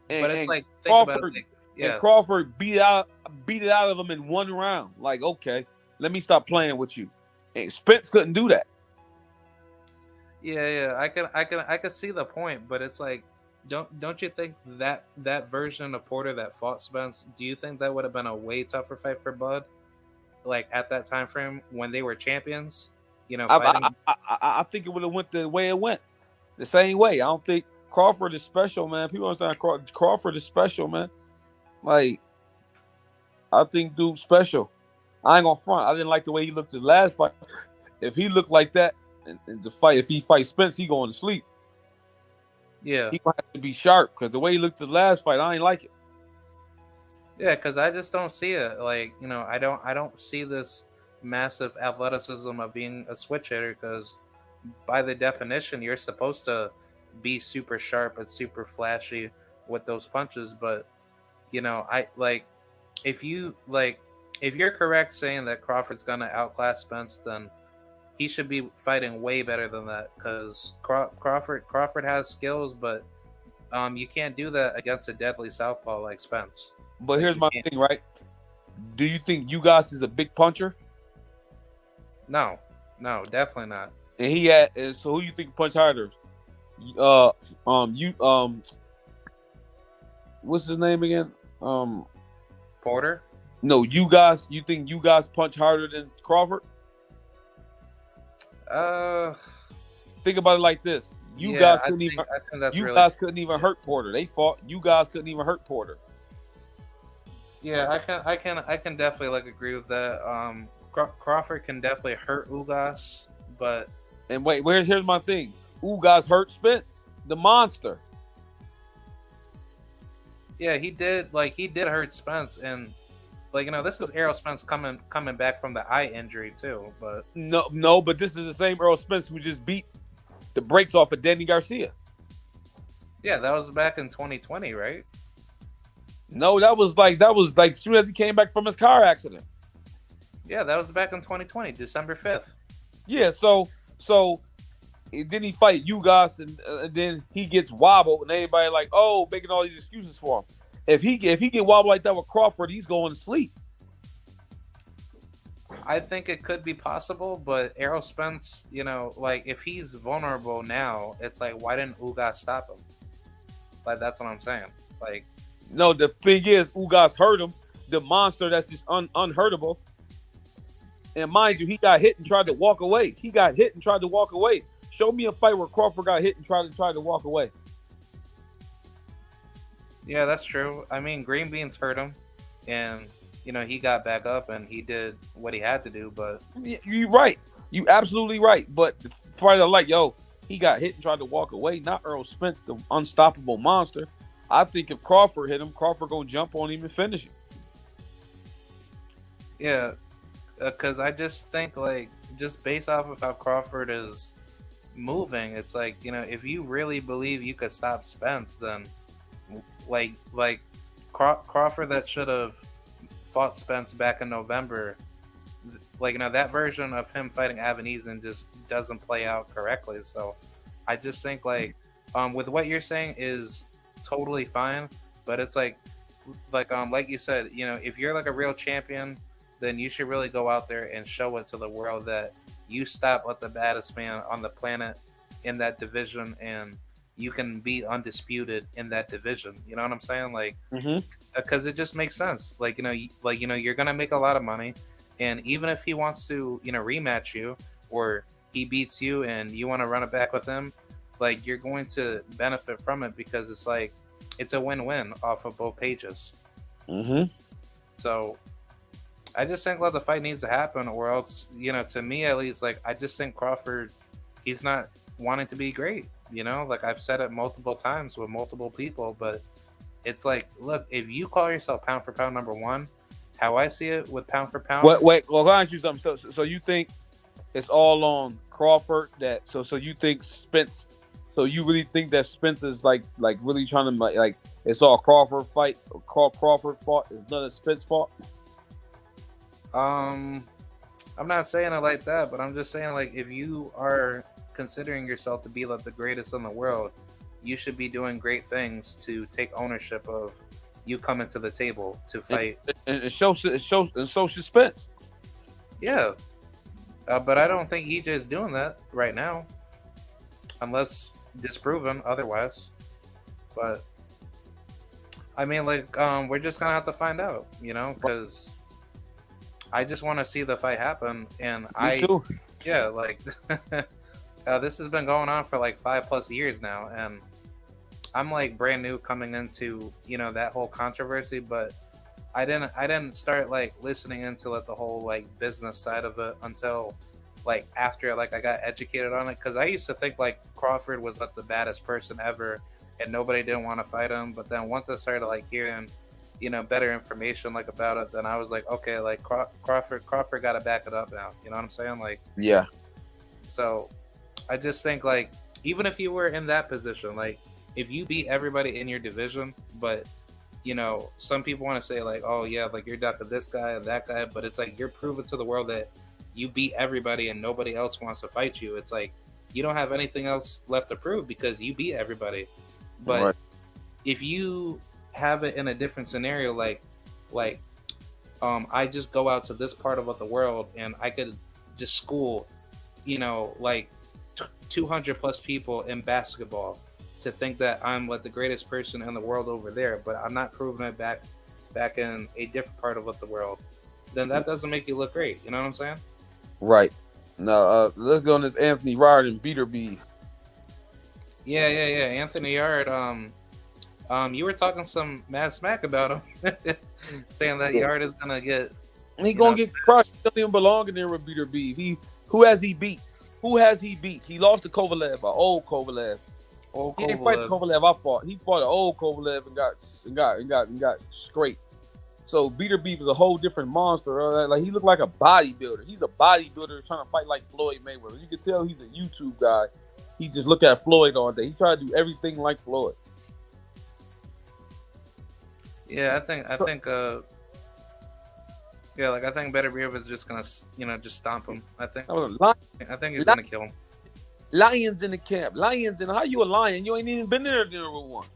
But it's like think Crawford, about it. Like, yeah, and Crawford beat it out of him in 1 round. Like, okay, let me stop playing with you. And Spence couldn't do that. Yeah. I can see the point, but it's like, don't you think that version of Porter that fought Spence? Do you think that would have been a way tougher fight for Bud? Like at that time frame when they were champions, I think it would have went the way it went, the same way. I don't think Crawford is special, man. People understand Crawford is special, man. Like, I think dude's special. I ain't gonna front. I didn't like the way he looked his last fight. If he looked like that in the fight, if he fights Spence, he going to sleep. Yeah, he gonna have to be sharp because the way he looked his last fight, I ain't like it. Yeah, because I just don't see it. Like, I don't see this massive athleticism of being a switch hitter because by the definition, you're supposed to be super sharp and super flashy with those punches. But, I like if you're correct saying that Crawford's going to outclass Spence, then he should be fighting way better than that because Crawford has skills, but you can't do that against a deadly southpaw like Spence. But here's my thing, right? Do you think Ugas is a big puncher? No, definitely not. And so who you think punch harder? What's his name again? Porter? No, Ugas. You think Ugas punch harder than Crawford? Think about it like this: Ugas couldn't even hurt Porter. They fought. Ugas couldn't even hurt Porter. Yeah, I can definitely agree with that. Crawford can definitely hurt Ugas, but here's my thing: Ugas hurt Spence, the monster. Yeah, he did hurt Spence, and this is Errol Spence coming back from the eye injury too. But no, but this is the same Errol Spence who just beat the brakes off of Danny Garcia. Yeah, that was back in 2020, right? No, that was like as soon as he came back from his car accident. Yeah, that was back in 2020, December 5th. Yeah, so then he fight Ugas, and then he gets wobbled, and everybody like, oh, making all these excuses for him. If he get wobbled like that with Crawford, he's going to sleep. I think it could be possible, but Errol Spence, like if he's vulnerable now, it's like why didn't Ugas stop him? Like that's what I'm saying. Like, no, the thing is, Ugas hurt him. The monster that's just unhurtable. And mind you, he got hit and tried to walk away. Show me a fight where Crawford got hit and tried to walk away. Yeah, that's true. I mean, green beans hurt him, and he got back up and he did what he had to do. But you're right. You absolutely right. But the fighter he got hit and tried to walk away. Not Errol Spence, the unstoppable monster. I think if Crawford hit him, Crawford gonna jump on him and finish him. Yeah, because I just think like just based off of how Crawford is moving, it's like if you really believe you could stop Spence, then like Crawford that should have fought Spence back in November, like that version of him fighting Avenizin just doesn't play out correctly. So I just think like with what you're saying is totally fine, but it's like you said, if you're like a real champion, then you should really go out there and show it to the world that you stop at the baddest man on the planet in that division, and you can be undisputed in that division. You know what I'm saying? Like, because it just makes sense. Like, you're gonna make a lot of money, and even if he wants to, rematch you, or he beats you and you want to run it back with him, like you're going to benefit from it because it's like it's a win-win off of both pages. So I just think the fight needs to happen, or else, to me at least, like I just think Crawford, he's not wanting to be great. Like I've said it multiple times with multiple people, but it's like, look, if you call yourself pound for pound number one, how I see it with pound for pound. Wait, well, I'll ask you something. So you think it's all on Crawford that? So you think Spence? So you really think that Spence is like really trying to like it's all Crawford fight? Crawford fought is none of Spence fault? I'm not saying it like that, but I'm just saying like if you are considering yourself to be like the greatest in the world, you should be doing great things to take ownership of you coming to the table to fight. And so should Spence. Yeah, but I don't think EJ is doing that right now, unless disproven otherwise. But I mean, like, we're just gonna have to find out, because I just want to see the fight happen, and Me too. Yeah, like this has been going on for like 5+ years now, and I'm like brand new coming into that whole controversy, but I didn't start like listening into like the whole like business side of it until like after like I got educated on it, because I used to think like Crawford was like the baddest person ever, and nobody didn't want to fight him. But then once I started like hearing better information like about it, then I was like, okay, like Crawford got to back it up now. You know what I'm saying? Like, yeah. So I just think like even if you were in that position, like if you beat everybody in your division, but some people want to say like, oh yeah, like you're down to this guy and that guy, but it's like you're proving to the world that you beat everybody and nobody else wants to fight you. It's like you don't have anything else left to prove because you beat everybody. But right. If you have it in a different scenario, like I just go out to this part of the world and I could just school, like 200+ people in basketball to think that I'm like the greatest person in the world over there, but I'm not proving it back in a different part of the world, then that doesn't make you look great. You know what I'm saying? Right. Now let's go on this Anthony Yard and Beater B. Yeah. Anthony Yard. You were talking some mad smack about him, saying that Yard is gonna get. He gonna get crushed. He doesn't even belong in there with Beater B. Who has he beat? He lost to Kovalev, an old Kovalev. He didn't fight the Kovalev I fought. He fought an old Kovalev and got scraped. So Beater B was a whole different monster. Like he looked like a bodybuilder. He's a bodybuilder trying to fight like Floyd Mayweather. You can tell he's a YouTube guy. He just look at Floyd all day. He tried to do everything like Floyd. Yeah, I think Yeah, like I think Beterbiev is just gonna, just stomp him. I think he's gonna kill him. Lions in the camp. Lions in. How you a lion? You ain't even been there with one.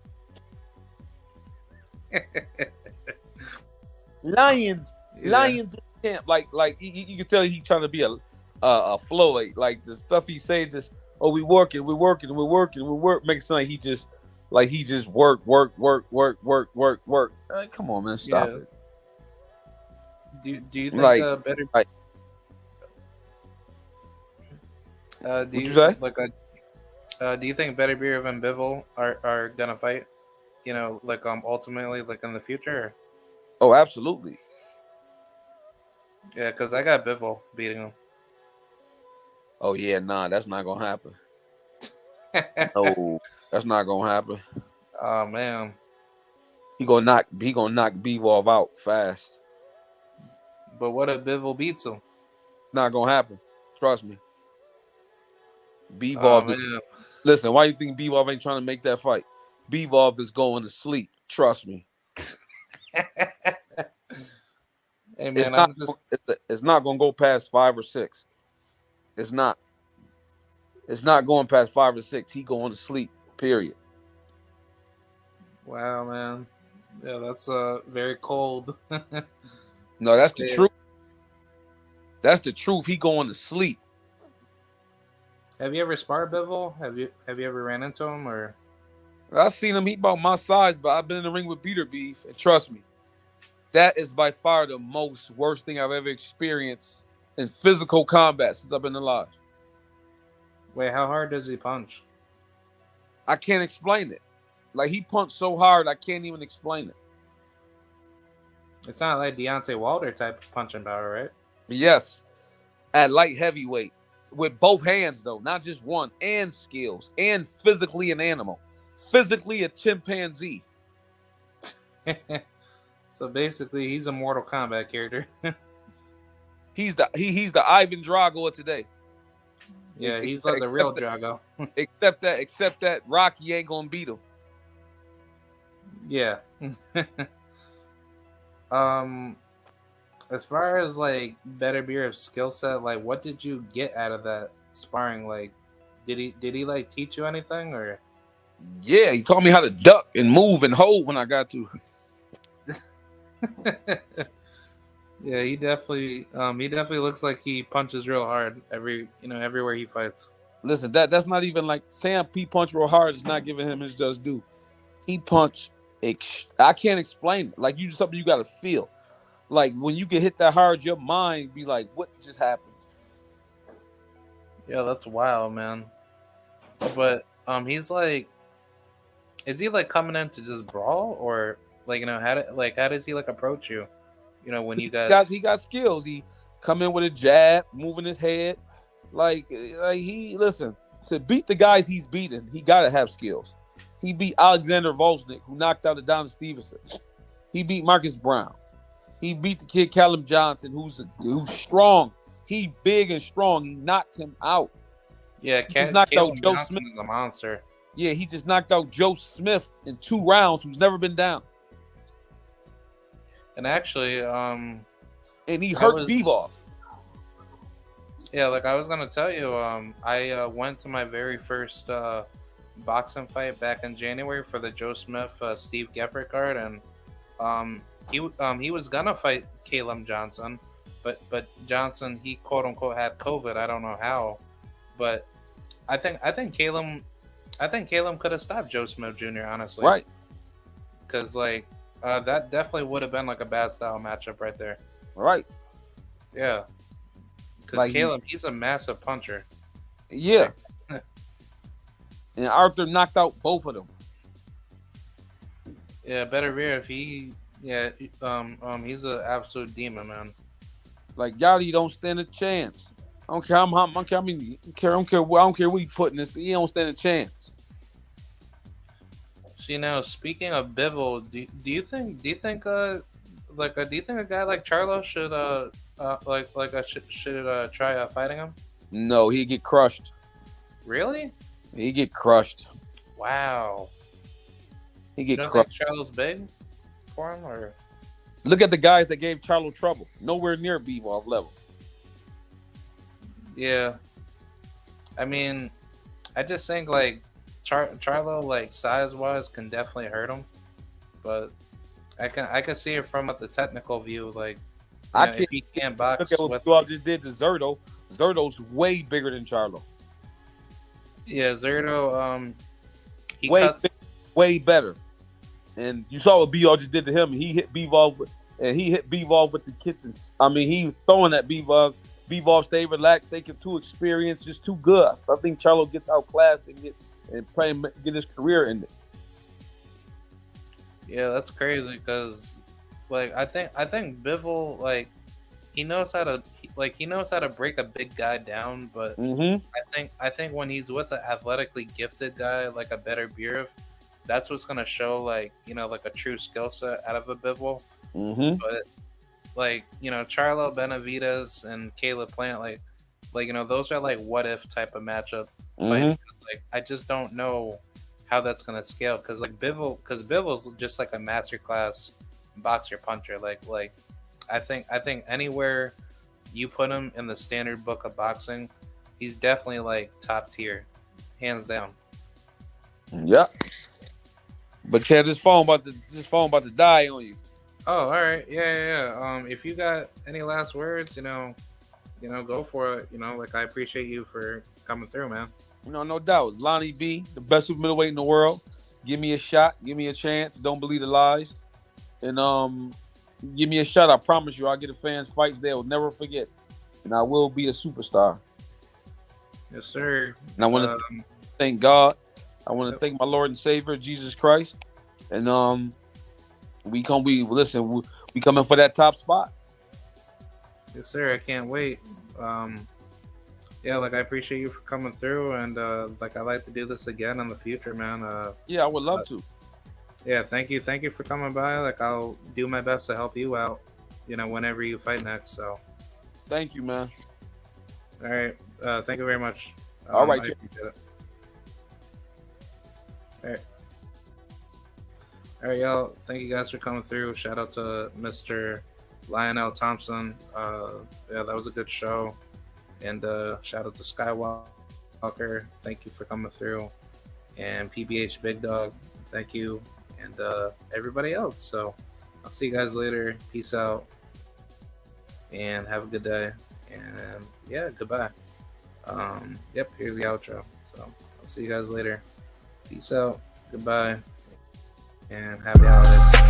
Lions in the camp. Like you can tell he's trying to be a Floyd. Like the stuff he say, just we working. Make it sound like he just work. Come on, man, stop it. Do you think better? Like, do you say? Do you think Beterbiev and Bivol are gonna fight? Ultimately, in the future. Oh, absolutely. Yeah, because I got Bivol beating him. Oh yeah, nah, that's not gonna happen. No, that's not gonna happen. Oh man, he gonna knock Bivol out fast. But what if Bivol beats him? Not gonna happen. Trust me. Bivol. Listen, why you think Bivol ain't trying to make that fight? Bivol is going to sleep. Trust me. Hey man, it's not gonna go past 5 or 6. It's not. It's not going past 5 or 6. He going to sleep. Period. Wow, man. Yeah, that's very cold. No, that's the truth. That's the truth. He going to sleep. Have you ever sparred Bivol? Have you ever ran into him or? I've seen him. He about my size, but I've been in the ring with Beef, and trust me, that is by far the worst thing I've ever experienced in physical combat since I've been alive. Wait, how hard does he punch? I can't explain it. Like, he punched so hard, I can't even explain it. It's not like Deontay Wilder type of punching power, right? Yes. At light heavyweight. With both hands, though. Not just one. And skills. And physically an animal. Physically a chimpanzee. So basically, he's a Mortal Kombat character. he's the Ivan Drago of today. Yeah, he's like the real Drago. except that Rocky ain't gonna beat him. Yeah. As far as like Beterbiev's skill set, like what did you get out of that sparring? Like, did he like teach you anything or? Yeah, he taught me how to duck and move and hold when I got to. Yeah, he definitely looks like he punches real hard everywhere he fights. Listen, that's not even like Sam P punch real hard is not giving him his just due. He punched. I can't explain it. Like something you gotta feel. Like when you get hit that hard, your mind be like, "What just happened?" Yeah, that's wild, man. But he's like, is he like coming in to just brawl or like how does he like approach you? When you guys he got skills. He come in with a jab, moving his head. Like he listen to beat the guys he's beating. He gotta have skills. He beat Alexander Volsnik, who knocked out Adonis Stevenson. He beat Marcus Brown. He beat the kid Callum Johnson, who's strong. He big and strong. He knocked him out. Yeah, he just knocked out Joe Johnson Smith. Is a monster. Yeah, he just knocked out Joe Smith in 2 rounds, who's never been down. And actually, and he hurt Bivol. Yeah, like I was gonna tell you, I went to my very first boxing fight back in January for the Joe Smith Steve Geffert card, and he was gonna fight Caleb Johnson, but Johnson, he quote unquote had COVID. I don't know how, but I think Caleb could have stopped Joe Smith Jr. honestly, right? Because like that definitely would have been like a bad style matchup right there, right? Yeah, because like Caleb, he's a massive puncher. Yeah, and Arthur knocked out both of them. Yeah, Beterbiev, he's an absolute demon, man. Like Yachty don't stand a chance. I don't care I don't care what he put in this. He don't stand a chance. See now, speaking of Bivol, do you think a guy like Charlo should try fighting him? No, he'd get crushed. Really? He'd get crushed. Wow. He get you don't crushed. think Charlo's big for him, or? Look at the guys that gave Charlo trouble. Nowhere near Bivol level. Yeah. I mean, I just think like Charlo, like size wise, can definitely hurt him, but I can see it from the technical view. Like, if he can't box, look at what Bivol just did to Zerto. Zerto's way bigger than Charlo. Yeah, Zerto. He way better. And you saw what Bivol just did to him. He hit Bivol with the kitchen. I mean, he was throwing at Bivol. Bivol stayed relaxed. They get too experienced, just too good. I think Charlo gets outclassed and get his career ended. Yeah, that's crazy because, like, I think Bivol, like, he knows how to break a big guy down, but I think when he's with an athletically gifted guy like a better Burov, that's what's gonna show, like, like a true skill set out of a Bivol. But like, Charlo, Benavidez, and Caleb Plant, like those are like what if type of matchup fights. Like, I just don't know how that's gonna scale because Bivol's just like a masterclass boxer puncher. Like I think anywhere you put him in the standard book of boxing, he's definitely like top tier, hands down. Yeah. But Chad, this phone about to die on you. Oh, all right. Yeah. If you got any last words, go for it. Like, I appreciate you for coming through, man. No doubt. Lonnie B, the best super middleweight in the world. Give me a shot. Give me a chance. Don't believe the lies. And give me a shot. I promise you, I'll get the fans fights they'll never forget. And I will be a superstar. Yes, sir. And I want to thank God. I want to thank my Lord and Savior, Jesus Christ. And we coming for that top spot. Yes, sir. I can't wait. Yeah, like, I appreciate you for coming through, and like, I'd like to do this again in the future, man. Yeah, I would love to. Yeah, thank you for coming by. Like, I'll do my best to help you out, whenever you fight next. So, thank you, man. All right, thank you very much. All right, I appreciate it. All right, y'all. Thank you guys for coming through. Shout out to Mr. Lionell Thompson. Yeah, that was a good show. And shout out to Skywalker. Thank you for coming through. And PBH Big Dog. Thank you. And everybody else. So I'll see you guys later. Peace out. And have a good day. And yeah, goodbye. Yep, here's the outro. So I'll see you guys later. Peace out. Goodbye. And happy holidays.